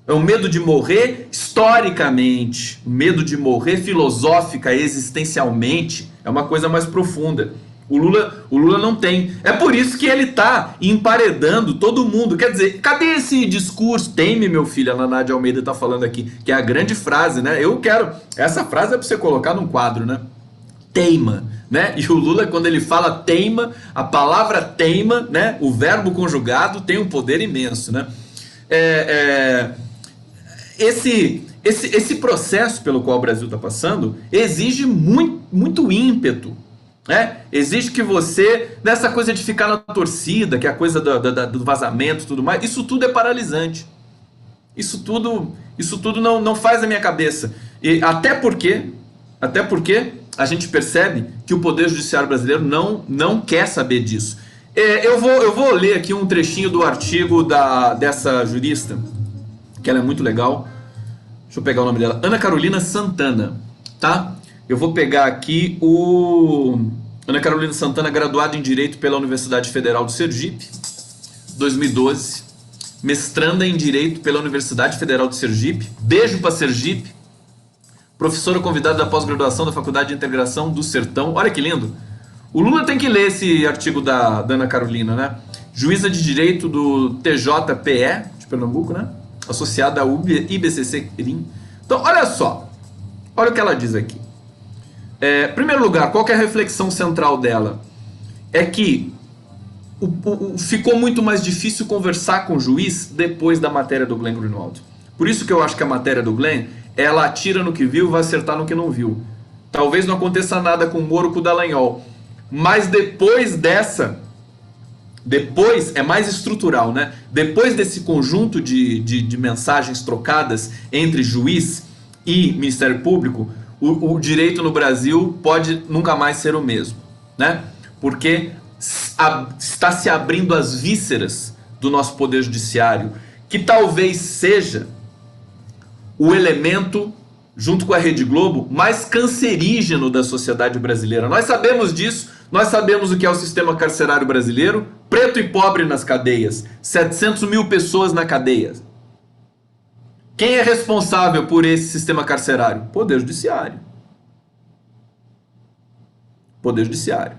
É o medo de morrer historicamente, o medo de morrer filosofica, existencialmente, é uma coisa mais profunda. O Lula não tem. É por isso que ele está emparedando todo mundo. Quer dizer, cadê esse discurso? Teme, meu filho, a Nádia Almeida está falando aqui, que é a grande frase, né? Essa frase é para você colocar num quadro, né? Teima, né? E o Lula, quando ele fala teima, a palavra teima, né? O verbo conjugado tem um poder imenso, né? Esse processo pelo qual o Brasil está passando exige muito ímpeto, né? Exige que você, nessa coisa de ficar na torcida, que é a coisa do vazamento e tudo mais, isso tudo é paralisante. Isso tudo não faz a minha cabeça. E até porque a gente percebe que o Poder Judiciário brasileiro não quer saber disso. Eu vou ler aqui um trechinho do artigo dessa jurista, que ela é muito legal. Deixa eu pegar o nome dela. Ana Carolina Santana, tá? Eu vou pegar aqui Ana Carolina Santana, graduada em Direito pela Universidade Federal do Sergipe, 2012. Mestranda em Direito pela Universidade Federal do Sergipe. Beijo pra Sergipe. Professora convidada da pós-graduação da Faculdade de Integração do Sertão. Olha que lindo. O Lula tem que ler esse artigo da Ana Carolina, né? Juíza de Direito do TJPE, de Pernambuco, né? Associada ao IBCC CRIM. Então, olha só. Olha o que ela diz aqui. Em primeiro lugar, qual que é a reflexão central dela? É que ficou muito mais difícil conversar com o juiz depois da matéria do Glenn Greenwald. Por isso que eu acho que a matéria do Glenn, ela atira no que viu e vai acertar no que não viu. Talvez não aconteça nada com o Moro, com o Dallagnol. Mas depois é mais estrutural, né? Depois desse conjunto de mensagens trocadas entre juiz e Ministério Público, o direito no Brasil pode nunca mais ser o mesmo, né? Porque está se abrindo as vísceras do nosso Poder Judiciário, que talvez seja o elemento, junto com a Rede Globo, mais cancerígeno da sociedade brasileira. Nós sabemos disso, nós sabemos o que é o sistema carcerário brasileiro, preto e pobre nas cadeias, 700 mil pessoas na cadeia. Quem é responsável por esse sistema carcerário? Poder Judiciário. Poder Judiciário.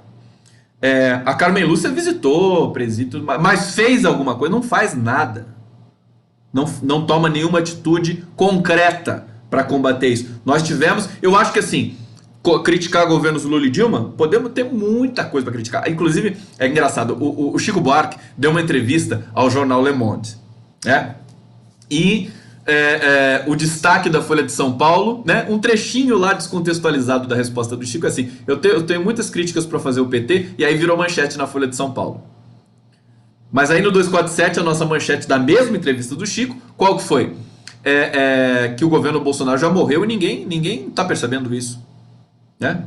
A Carmen Lúcia visitou presídio, mas fez alguma coisa? Não faz nada. Não toma nenhuma atitude concreta para combater isso. Nós tivemos, eu acho que assim, criticar governos Lula e Dilma, podemos ter muita coisa para criticar. Inclusive, é engraçado, o Chico Buarque deu uma entrevista ao jornal Le Monde, né? E o destaque da Folha de São Paulo, né? Um trechinho lá descontextualizado da resposta do Chico, assim, eu tenho muitas críticas para fazer o PT, e aí virou manchete na Folha de São Paulo. Mas aí no 247, a nossa manchete da mesma entrevista do Chico, qual que foi? Que o governo Bolsonaro já morreu e ninguém está percebendo isso, né?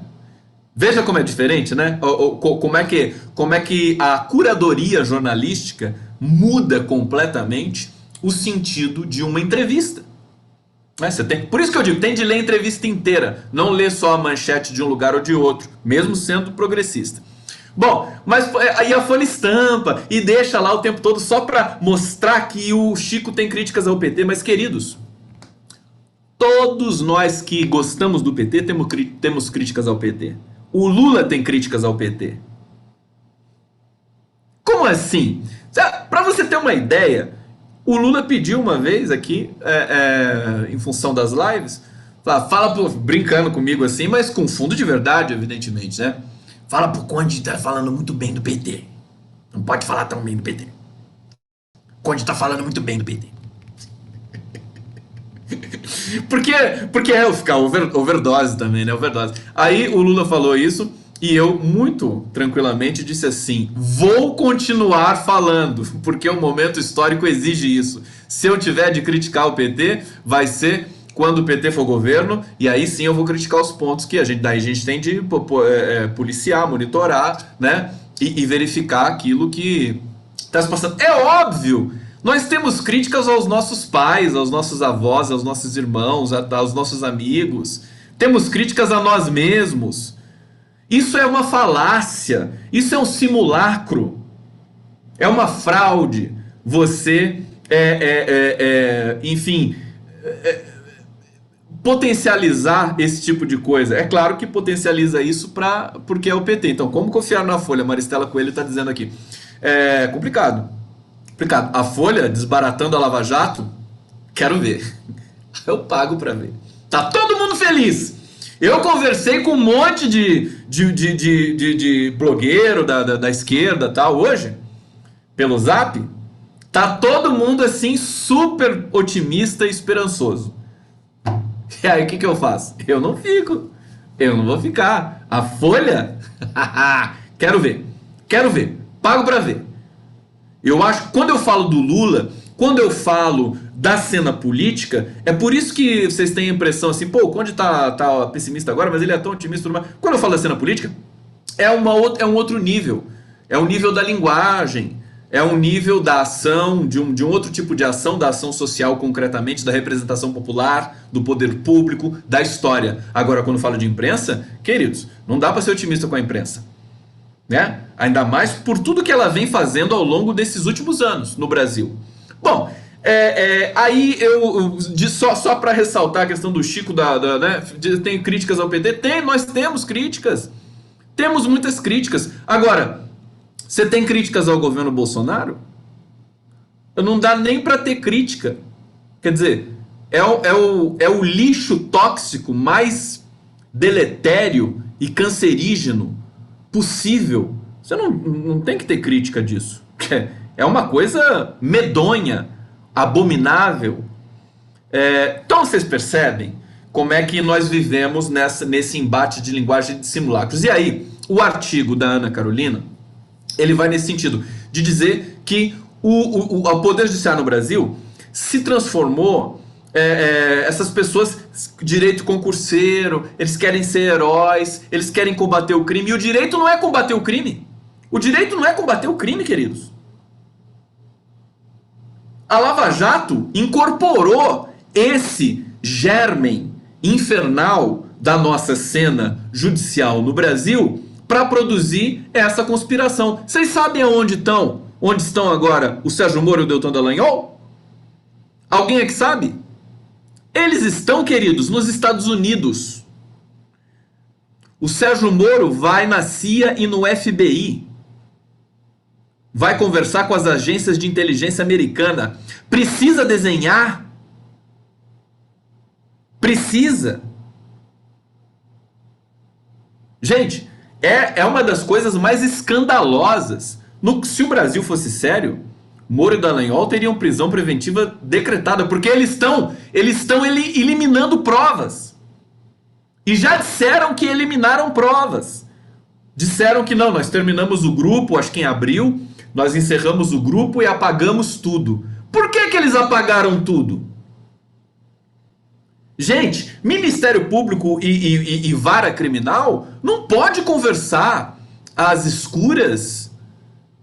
Veja como é diferente, né? Como é que a curadoria jornalística muda completamente o sentido de uma entrevista. Né? Por isso que eu digo, tem de ler a entrevista inteira, não ler só a manchete de um lugar ou de outro, mesmo sendo progressista. Bom, mas aí a Folha estampa e deixa lá o tempo todo só para mostrar que o Chico tem críticas ao PT, mas queridos, todos nós que gostamos do PT temos críticas ao PT. O Lula tem críticas ao PT. Como assim? Para você ter uma ideia, o Lula pediu uma vez aqui, em função das lives, brincando comigo assim, mas com fundo de verdade, evidentemente, né? Fala pro Conde tá falando muito bem do PT. Não pode falar tão bem do PT. O Conde tá falando muito bem do PT. Porque é ficar overdose também, né? Overdose. Aí o Lula falou isso e eu, muito tranquilamente, disse assim: vou continuar falando, porque o momento histórico exige isso. Se eu tiver de criticar o PT, vai ser quando o PT for governo, e aí sim eu vou criticar os pontos que daí a gente tem de policiar, monitorar, né? E verificar aquilo que está se passando. É óbvio! Nós temos críticas aos nossos pais, aos nossos avós, aos nossos irmãos, aos nossos amigos. Temos críticas a nós mesmos. Isso é uma falácia. Isso é um simulacro. É uma fraude. Você, enfim, potencializar esse tipo de coisa. É claro que potencializa isso porque é o PT. Então, como confiar na Folha? Maristela Coelho está dizendo aqui. É complicado. A Folha desbaratando a Lava Jato, quero ver. Eu pago pra ver. Tá todo mundo feliz. Eu conversei com um monte de blogueiro da esquerda tal hoje, pelo Zap. Tá todo mundo assim super otimista e esperançoso. E aí o que eu faço? Eu não fico. Eu não vou ficar. A Folha? Quero ver. Quero ver. Pago pra ver. Eu acho que quando eu falo do Lula, quando eu falo da cena política, é por isso que vocês têm a impressão assim, pô, o Conde tá pessimista agora, mas ele é tão otimista. Quando eu falo da cena política, é um outro nível. É um nível da linguagem, é um nível da ação, de um outro tipo de ação, da ação social concretamente, da representação popular, do poder público, da história. Agora, quando eu falo de imprensa, queridos, não dá para ser otimista com a imprensa. Né? Ainda mais por tudo que ela vem fazendo ao longo desses últimos anos no Brasil. Bom, aí só para ressaltar a questão do Chico, né? Tem críticas ao PT? Nós temos críticas. Temos muitas críticas. Agora, você tem críticas ao governo Bolsonaro? Não dá nem para ter crítica. Quer dizer, é o lixo tóxico mais deletério e cancerígeno possível. Você não tem que ter crítica disso. É uma coisa medonha, abominável. Então vocês percebem como é que nós vivemos nesse embate de linguagem de simulacros. E aí, o artigo da Ana Carolina, ele vai nesse sentido, de dizer que o Poder Judiciário no Brasil se transformou... essas pessoas, direito concurseiro, eles querem ser heróis, eles querem combater o crime, e o direito não é combater o crime. O direito não é combater o crime, queridos. A Lava Jato incorporou esse germen infernal da nossa cena judicial no Brasil para produzir essa conspiração. Vocês sabem aonde estão? Onde estão agora o Sérgio Moro e o Deltan Dallagnol? Alguém é que sabe? Eles estão, queridos, nos Estados Unidos. O Sérgio Moro vai na CIA e no FBI. Vai conversar com as agências de inteligência americana. Precisa desenhar? Precisa. Gente, é uma das coisas mais escandalosas. Se o Brasil fosse sério, Moro e Dallagnol teriam prisão preventiva decretada, porque eles estão eliminando provas. E já disseram que eliminaram provas. Disseram que não, nós terminamos o grupo, acho que em abril, nós encerramos o grupo e apagamos tudo. Por que eles apagaram tudo? Gente, Ministério Público e vara criminal não pode conversar às escuras.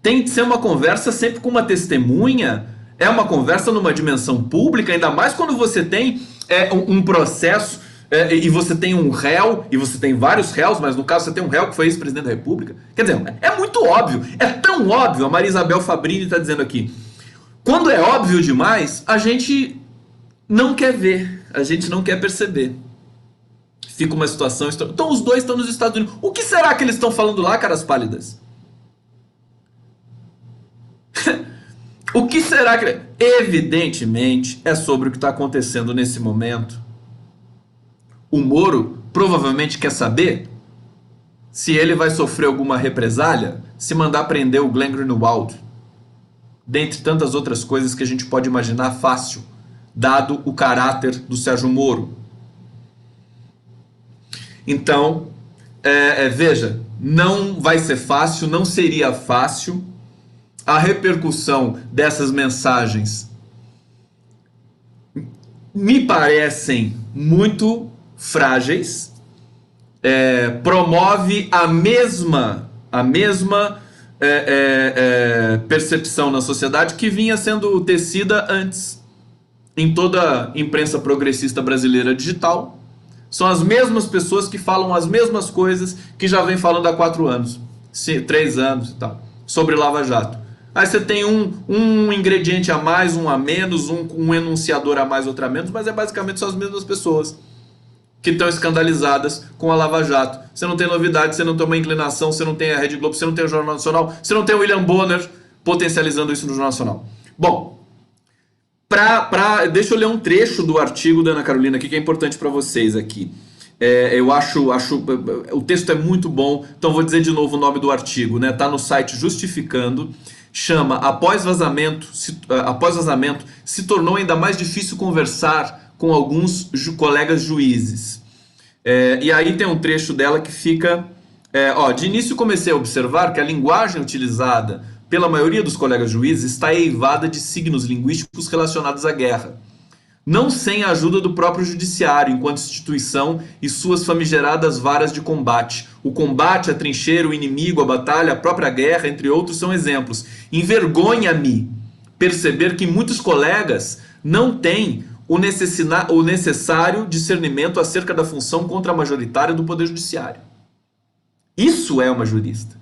Tem que ser uma conversa sempre com uma testemunha. É uma conversa numa dimensão pública, ainda mais quando você tem um processo e você tem um réu, e você tem vários réus, mas no caso você tem um réu que foi ex-presidente da República. Quer dizer, é muito óbvio, é tão óbvio. A Maria Isabel Fabrini está dizendo aqui, quando é óbvio demais, a gente não quer ver, a gente não quer perceber. Fica uma situação... Então os dois estão nos Estados Unidos. O que será que eles estão falando lá, caras pálidas? O que será que... Evidentemente, é sobre o que está acontecendo nesse momento O Moro provavelmente quer saber se ele vai sofrer alguma represália se mandar prender o Glenn Greenwald, dentre tantas outras coisas que a gente pode imaginar fácil, dado o caráter do Sérgio Moro. Então, veja, não vai ser fácil, não seria fácil. A repercussão dessas mensagens me parecem muito frágeis. Promove a mesma percepção na sociedade que vinha sendo tecida antes em toda a imprensa progressista brasileira digital. São as mesmas pessoas que falam as mesmas coisas que já vem falando há 4 anos, 3 anos e tal, sobre Lava Jato. Aí você tem um ingrediente a mais, um a menos, um enunciador a mais, outro a menos, mas basicamente são as mesmas pessoas que estão escandalizadas com a Lava Jato. Você não tem novidade, você não tem uma inclinação, você não tem a Rede Globo, você não tem o Jornal Nacional, você não tem o William Bonner potencializando isso no Jornal Nacional. Bom, deixa eu ler um trecho do artigo da Ana Carolina aqui que é importante para vocês aqui. Eu acho o texto é muito bom, então vou dizer de novo o nome do artigo, né? Tá no site Justificando. Chama Após vazamento se tornou ainda mais difícil conversar com alguns colegas juízes. E aí tem um trecho dela que fica... de início comecei a observar que a linguagem utilizada pela maioria dos colegas juízes está eivada de signos linguísticos relacionados à guerra. Não sem a ajuda do próprio judiciário, enquanto instituição e suas famigeradas varas de combate. O combate, a trincheira, o inimigo, a batalha, a própria guerra, entre outros, são exemplos. Envergonha-me perceber que muitos colegas não têm o necessário discernimento acerca da função contra-majoritária do Poder Judiciário. Isso é uma jurista.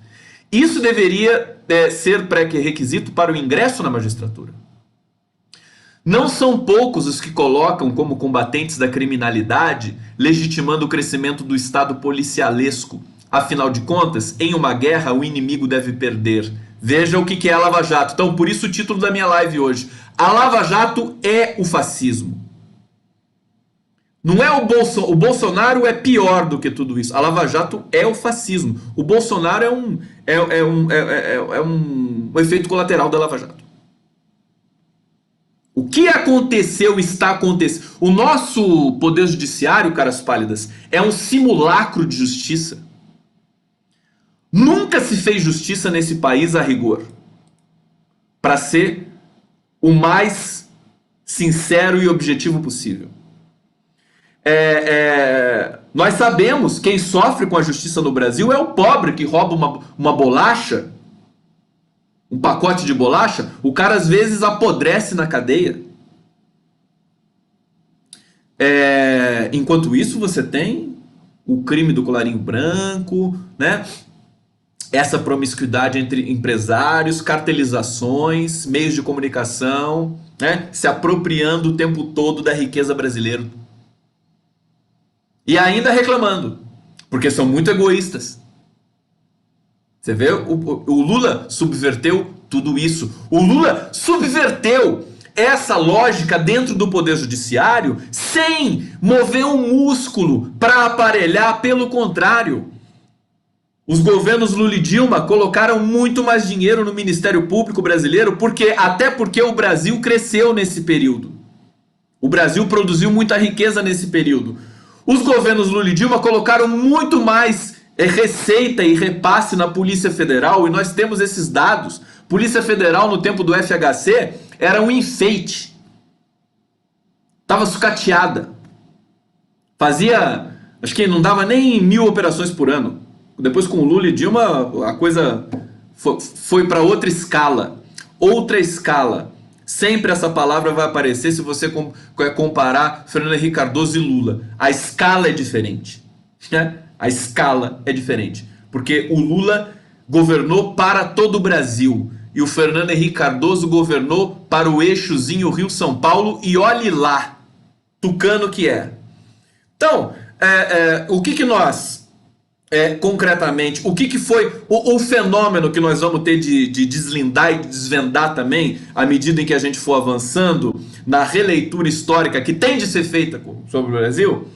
Isso deveria ser pré-requisito para o ingresso na magistratura. Não são poucos os que colocam como combatentes da criminalidade, legitimando o crescimento do Estado policialesco. Afinal de contas, em uma guerra, o inimigo deve perder. Veja o que é a Lava Jato. Então, por isso o título da minha live hoje. A Lava Jato é o fascismo. Não é o Bolsonaro é pior do que tudo isso. A Lava Jato é o fascismo. O Bolsonaro é um efeito colateral da Lava Jato. O que aconteceu está acontecendo. O nosso poder judiciário, caras pálidas, é um simulacro de justiça. Nunca se fez justiça nesse país a rigor. Para ser o mais sincero e objetivo possível. Nós sabemos quem sofre com a justiça no Brasil é o pobre que rouba uma bolacha, um pacote de bolacha. O cara às vezes apodrece na cadeia. Enquanto isso você tem o crime do colarinho branco, né? Essa promiscuidade entre empresários, cartelizações, meios de comunicação, né? Se apropriando o tempo todo da riqueza brasileira. E ainda reclamando, porque são muito egoístas. Você vê, o Lula subverteu tudo isso. O Lula subverteu essa lógica dentro do Poder Judiciário sem mover um músculo para aparelhar. Pelo contrário, os governos Lula e Dilma colocaram muito mais dinheiro no Ministério Público brasileiro, até porque o Brasil cresceu nesse período. O Brasil produziu muita riqueza nesse período. Os governos Lula e Dilma colocaram muito mais receita e repasse na Polícia Federal, e nós temos esses dados. Polícia Federal no tempo do FHC era um enfeite. Estava sucateada. Fazia, acho que não dava nem 1000 operações por ano. Depois com o Lula e Dilma a coisa foi para outra escala. Outra escala. Sempre essa palavra vai aparecer se você comparar Fernando Henrique Cardoso e Lula. A escala é diferente. Né? A escala é diferente. Porque o Lula governou para todo o Brasil. E o Fernando Henrique Cardoso governou para o eixozinho Rio-São Paulo. E olhe lá, tucano que é. Então, o que nós... concretamente, o que foi o fenômeno que nós vamos ter de deslindar e desvendar também à medida em que a gente for avançando na releitura histórica que tem de ser feita sobre o Brasil,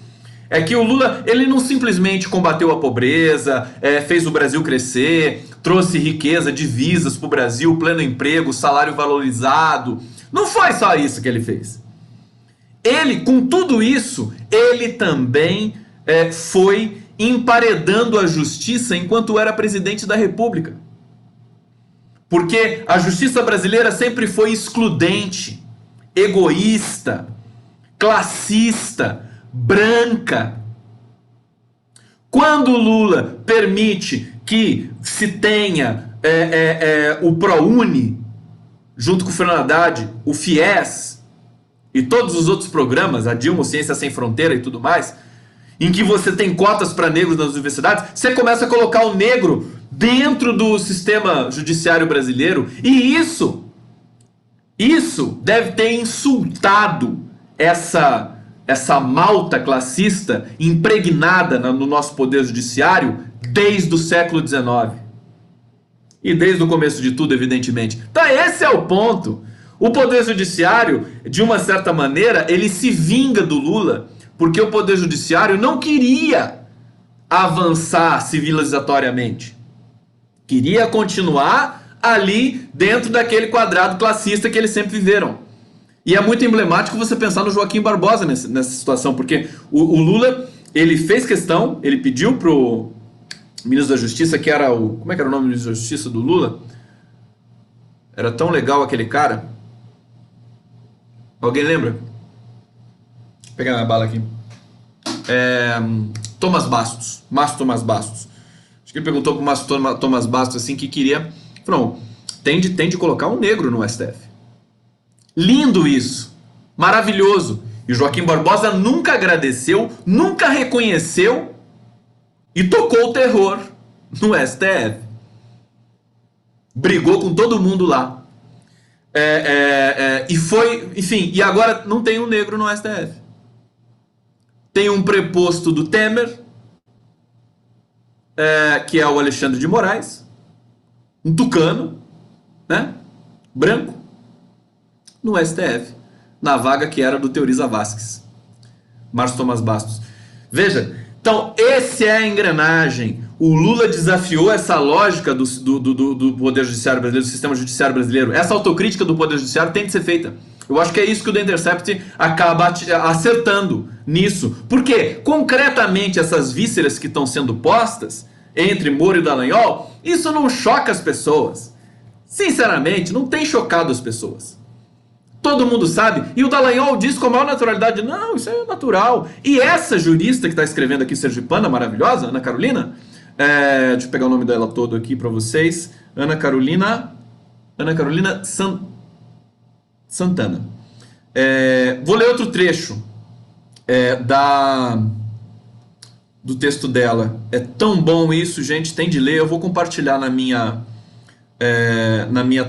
É que o Lula, ele não simplesmente combateu a pobreza, fez o Brasil crescer, trouxe riqueza, divisas para o Brasil, pleno emprego, salário valorizado. Não foi só isso que ele fez. Ele, com tudo isso, ele também foi emparedando a justiça enquanto era presidente da República. Porque a justiça brasileira sempre foi excludente, egoísta, classista, branca. Quando o Lula permite que se tenha o ProUni, junto com o Fernando Haddad, o FIES e todos os outros programas, a Dilma, Ciência Sem Fronteira e tudo mais, em que você tem cotas para negros nas universidades, você começa a colocar o negro dentro do sistema judiciário brasileiro, e isso deve ter insultado essa malta classista impregnada no nosso poder judiciário desde o século XIX. E desde o começo de tudo, evidentemente. Então esse é o ponto. O poder judiciário, de uma certa maneira, ele se vinga do Lula, porque o poder judiciário não queria avançar civilizatoriamente. Queria continuar ali dentro daquele quadrado classista que eles sempre viveram. E é muito emblemático você pensar no Joaquim Barbosa nessa situação, porque o Lula, ele fez questão, ele pediu pro ministro da Justiça, que era o... Como é que era o nome do ministro da Justiça do Lula? Era tão legal aquele cara. Alguém lembra? Vou pegar minha bala aqui. Thomas Bastos. Márcio Thomas Bastos. Acho que ele perguntou pro Márcio Thomas Bastos assim que queria... Falou, tem de colocar um negro no STF. Lindo isso, maravilhoso. E o Joaquim Barbosa nunca agradeceu, nunca reconheceu e tocou o terror no STF. Brigou com todo mundo lá. E foi, enfim, e agora não tem um negro no STF. Tem um preposto do Temer, que é o Alexandre de Moraes, um tucano, né, branco, no STF, na vaga que era do Teoriza Vasquez, Márcio Thomas Bastos. Veja, então, essa é a engrenagem. O Lula desafiou essa lógica do Poder Judiciário brasileiro, do sistema judiciário brasileiro. Essa autocrítica do Poder Judiciário tem que ser feita. Eu acho que é isso que o The Intercept acaba acertando nisso. Porque, concretamente, essas vísceras que estão sendo postas entre Moro e Dallagnol, isso não choca as pessoas. Sinceramente, não tem chocado as pessoas. Todo mundo sabe, e o Dallagnol diz com a maior naturalidade, não, isso é natural. E essa jurista que está escrevendo aqui, sergipana, maravilhosa, Ana Carolina, deixa eu pegar o nome dela todo aqui para vocês, Ana Carolina Santana. Vou ler outro trecho do texto dela. É tão bom isso, gente, tem de ler. Eu vou compartilhar na minha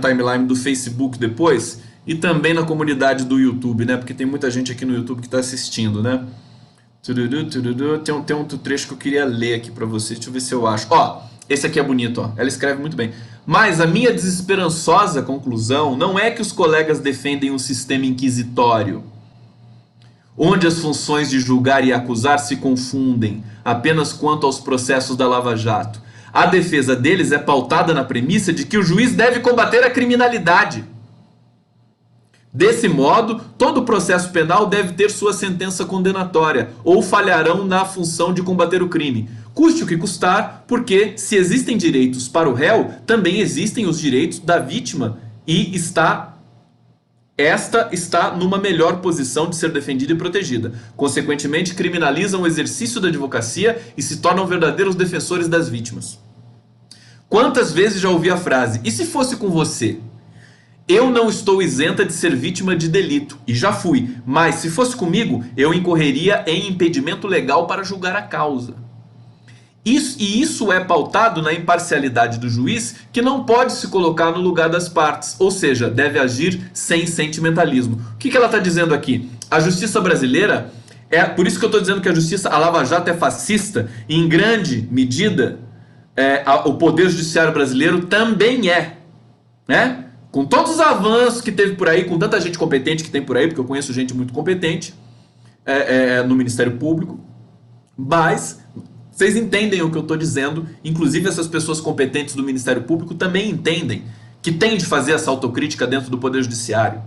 timeline do Facebook depois, e também na comunidade do YouTube, né? Porque tem muita gente aqui no YouTube que está assistindo, né? Tem um outro trecho que eu queria ler aqui para vocês. Deixa eu ver se eu acho. Ó, esse aqui é bonito, ó. Ela escreve muito bem. Mas a minha desesperançosa conclusão não é que os colegas defendem um sistema inquisitório, onde as funções de julgar e acusar se confundem apenas quanto aos processos da Lava Jato. A defesa deles é pautada na premissa de que o juiz deve combater a criminalidade. Desse modo, todo processo penal deve ter sua sentença condenatória, ou falharão na função de combater o crime. Custe o que custar, porque se existem direitos para o réu, também existem os direitos da vítima, e esta está numa melhor posição de ser defendida e protegida. Consequentemente, criminalizam o exercício da advocacia e se tornam verdadeiros defensores das vítimas. Quantas vezes já ouvi a frase, e se fosse com você? Eu não estou isenta de ser vítima de delito, e já fui, mas se fosse comigo, eu incorreria em impedimento legal para julgar a causa. Isso é pautado na imparcialidade do juiz, que não pode se colocar no lugar das partes, ou seja, deve agir sem sentimentalismo. O que ela está dizendo aqui? A justiça brasileira, por isso que eu estou dizendo que a Lava Jato é fascista, e em grande medida, o Poder Judiciário brasileiro também né? Com todos os avanços que teve por aí, com tanta gente competente que tem por aí, porque eu conheço gente muito competente no Ministério Público, Mas vocês entendem o que eu estou dizendo, inclusive essas pessoas competentes do Ministério Público também entendem que tem de fazer essa autocrítica dentro do Poder Judiciário.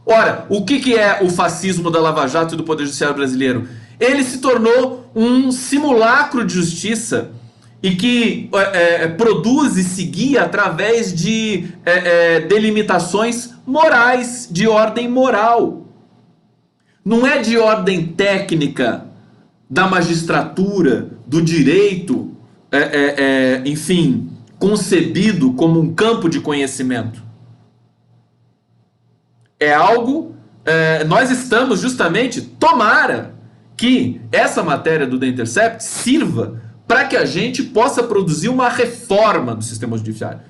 Ora, o que é o fascismo da Lava Jato e do Poder Judiciário brasileiro? Ele se tornou um simulacro de justiça e que produz e se guia através de delimitações morais, de ordem moral. Não é de ordem técnica da magistratura, do direito, enfim, concebido como um campo de conhecimento. É algo, nós estamos justamente, tomara que essa matéria do The Intercept sirva para que a gente possa produzir uma reforma do sistema judiciário.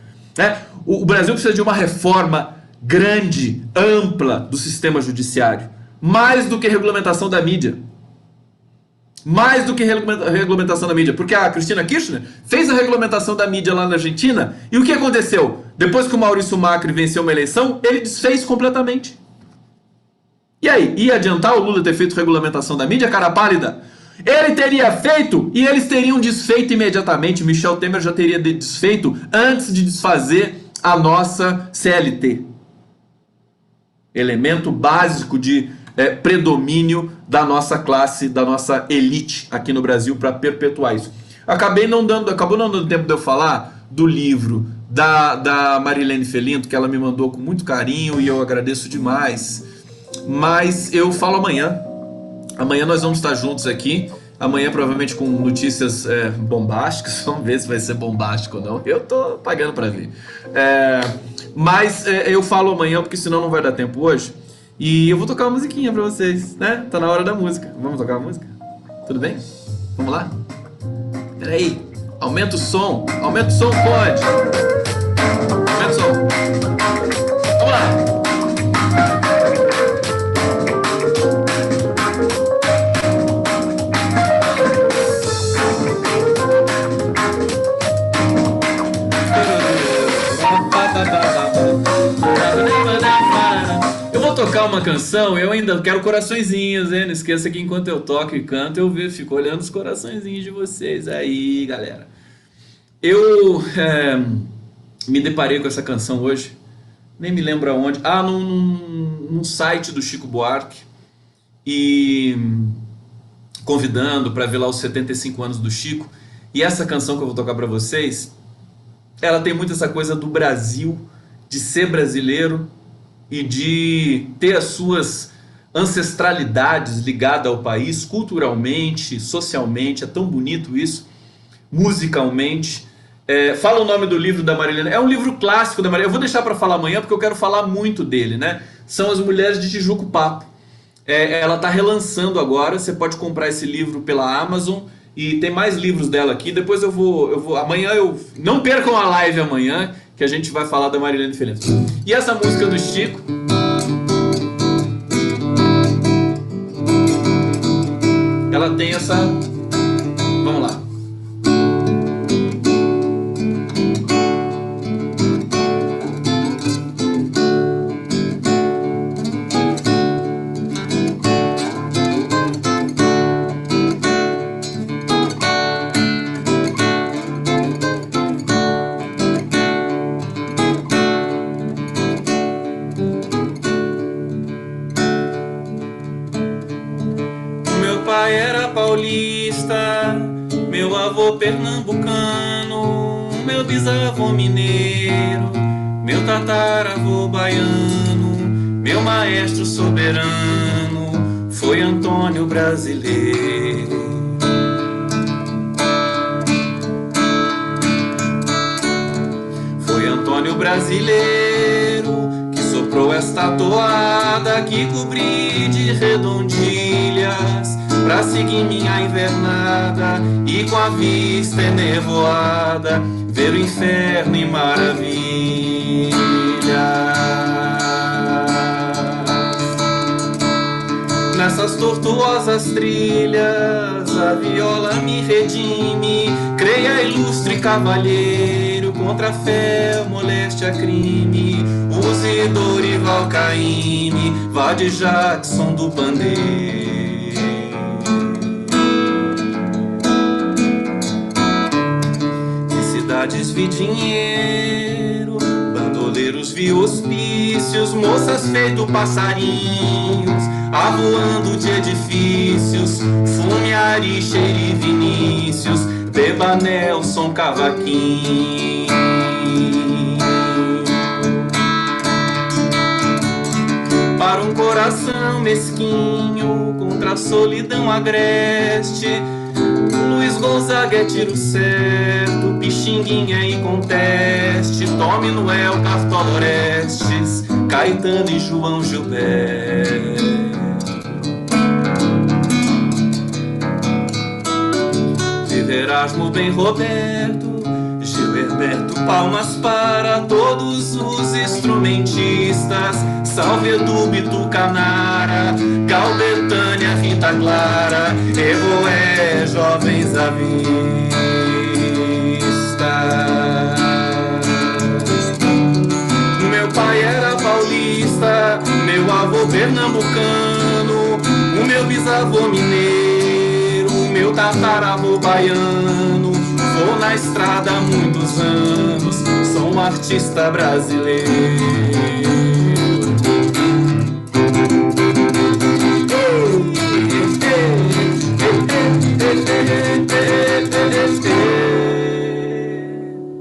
O Brasil precisa de uma reforma grande, ampla do sistema judiciário, mais do que regulamentação da mídia. Mais do que regulamentação da mídia, porque a Cristina Kirchner fez a regulamentação da mídia lá na Argentina, e o que aconteceu? Depois que o Maurício Macri venceu uma eleição, ele desfez completamente. E aí, ia adiantar o Lula ter feito regulamentação da mídia, cara pálida? Ele teria feito e eles teriam desfeito imediatamente. Michel Temer já teria desfeito antes de desfazer a nossa CLT. Elemento básico de predomínio da nossa classe, da nossa elite aqui no Brasil para perpetuar isso. Acabou não dando tempo de eu falar do livro da Marilene Felinto, que ela me mandou com muito carinho e eu agradeço demais. Mas eu falo amanhã. Amanhã nós vamos estar juntos aqui. Amanhã provavelmente com notícias bombásticas. Vamos ver se vai ser bombástico ou não. Eu tô pagando para ver. Mas eu falo amanhã porque senão não vai dar tempo hoje. E eu vou tocar uma musiquinha pra vocês, né? Tá na hora da música. Vamos tocar a música? Tudo bem? Vamos lá? Peraí. Aumenta o som. Aumenta o som, pode. Aumenta o som. Vamos lá. Tocar uma canção, eu ainda quero coraçõezinhos, hein? Não esqueça que enquanto eu toco e canto, eu fico olhando os coraçõezinhos de vocês aí, galera. Eu me deparei com essa canção hoje, nem me lembro aonde. Num site do Chico Buarque, e convidando para ver lá os 75 anos do Chico. E essa canção que eu vou tocar para vocês, ela tem muito essa coisa do Brasil, de ser brasileiro e de ter as suas ancestralidades ligadas ao país, culturalmente, socialmente. É tão bonito isso, musicalmente. Fala o nome do livro da Marilene. É um livro clássico da Marilene. Eu vou deixar para falar amanhã porque eu quero falar muito dele, né? São As Mulheres de Tijuco Papo. Ela está relançando agora. Você pode comprar esse livro pela Amazon. E tem mais livros dela aqui. Depois eu vou amanhã não percam a live amanhã, que a gente vai falar da Marilene Felinto. E essa música do Chico, ela tem essa... Vamos lá. Meu avô pernambucano, meu bisavô mineiro, meu tataravô baiano, meu maestro soberano foi Antônio Brasileiro. Foi Antônio Brasileiro que soprou esta toada que cobri de redondilhas pra seguir minha invernada e com a vista enevoada ver o inferno em maravilhas. Nessas tortuosas trilhas a viola me redime, creia ilustre cavalheiro, contra a fé, moléstia, crime, use Dorival Caymmi, vá de Jackson do pandeiro. frades vi dinheiro, bandoleiros vi hospícios, moças feito passarinhos, avoando de edifícios, Fumiari, Cheire, Vinícius, beba Nelson, cavaquinho. Para um coração mesquinho, contra a solidão agreste, Luiz Gonzaga é tiro certo, Pixinguinha e conteste, Tome Noel, Cartola Orestes, Caetano e João Gilberto. Erasmo bem Roberto, Gil Herberto, palmas para todos os instrumentistas, salve Edu, Bitucanara, Gal, Betânia, Rita Clara, Evoé, jovens à vista. Meu pai era paulista, meu avô pernambucano, o meu bisavô mineiro, meu tataravô baiano, vou na estrada há muitos anos, sou um artista brasileiro.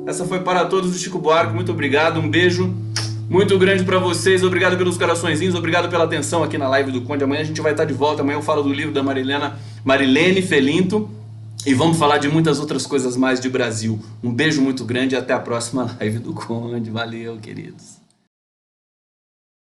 Essa foi para todos do Chico Buarque, muito obrigado, um beijo muito grande para vocês, obrigado pelos coraçõezinhos, obrigado pela atenção aqui na live do Conde. Amanhã a gente vai estar de volta, amanhã eu falo do livro da Marilene Felinto e vamos falar de muitas outras coisas mais de Brasil. Um beijo muito grande e até a próxima live do Conde. Valeu, queridos.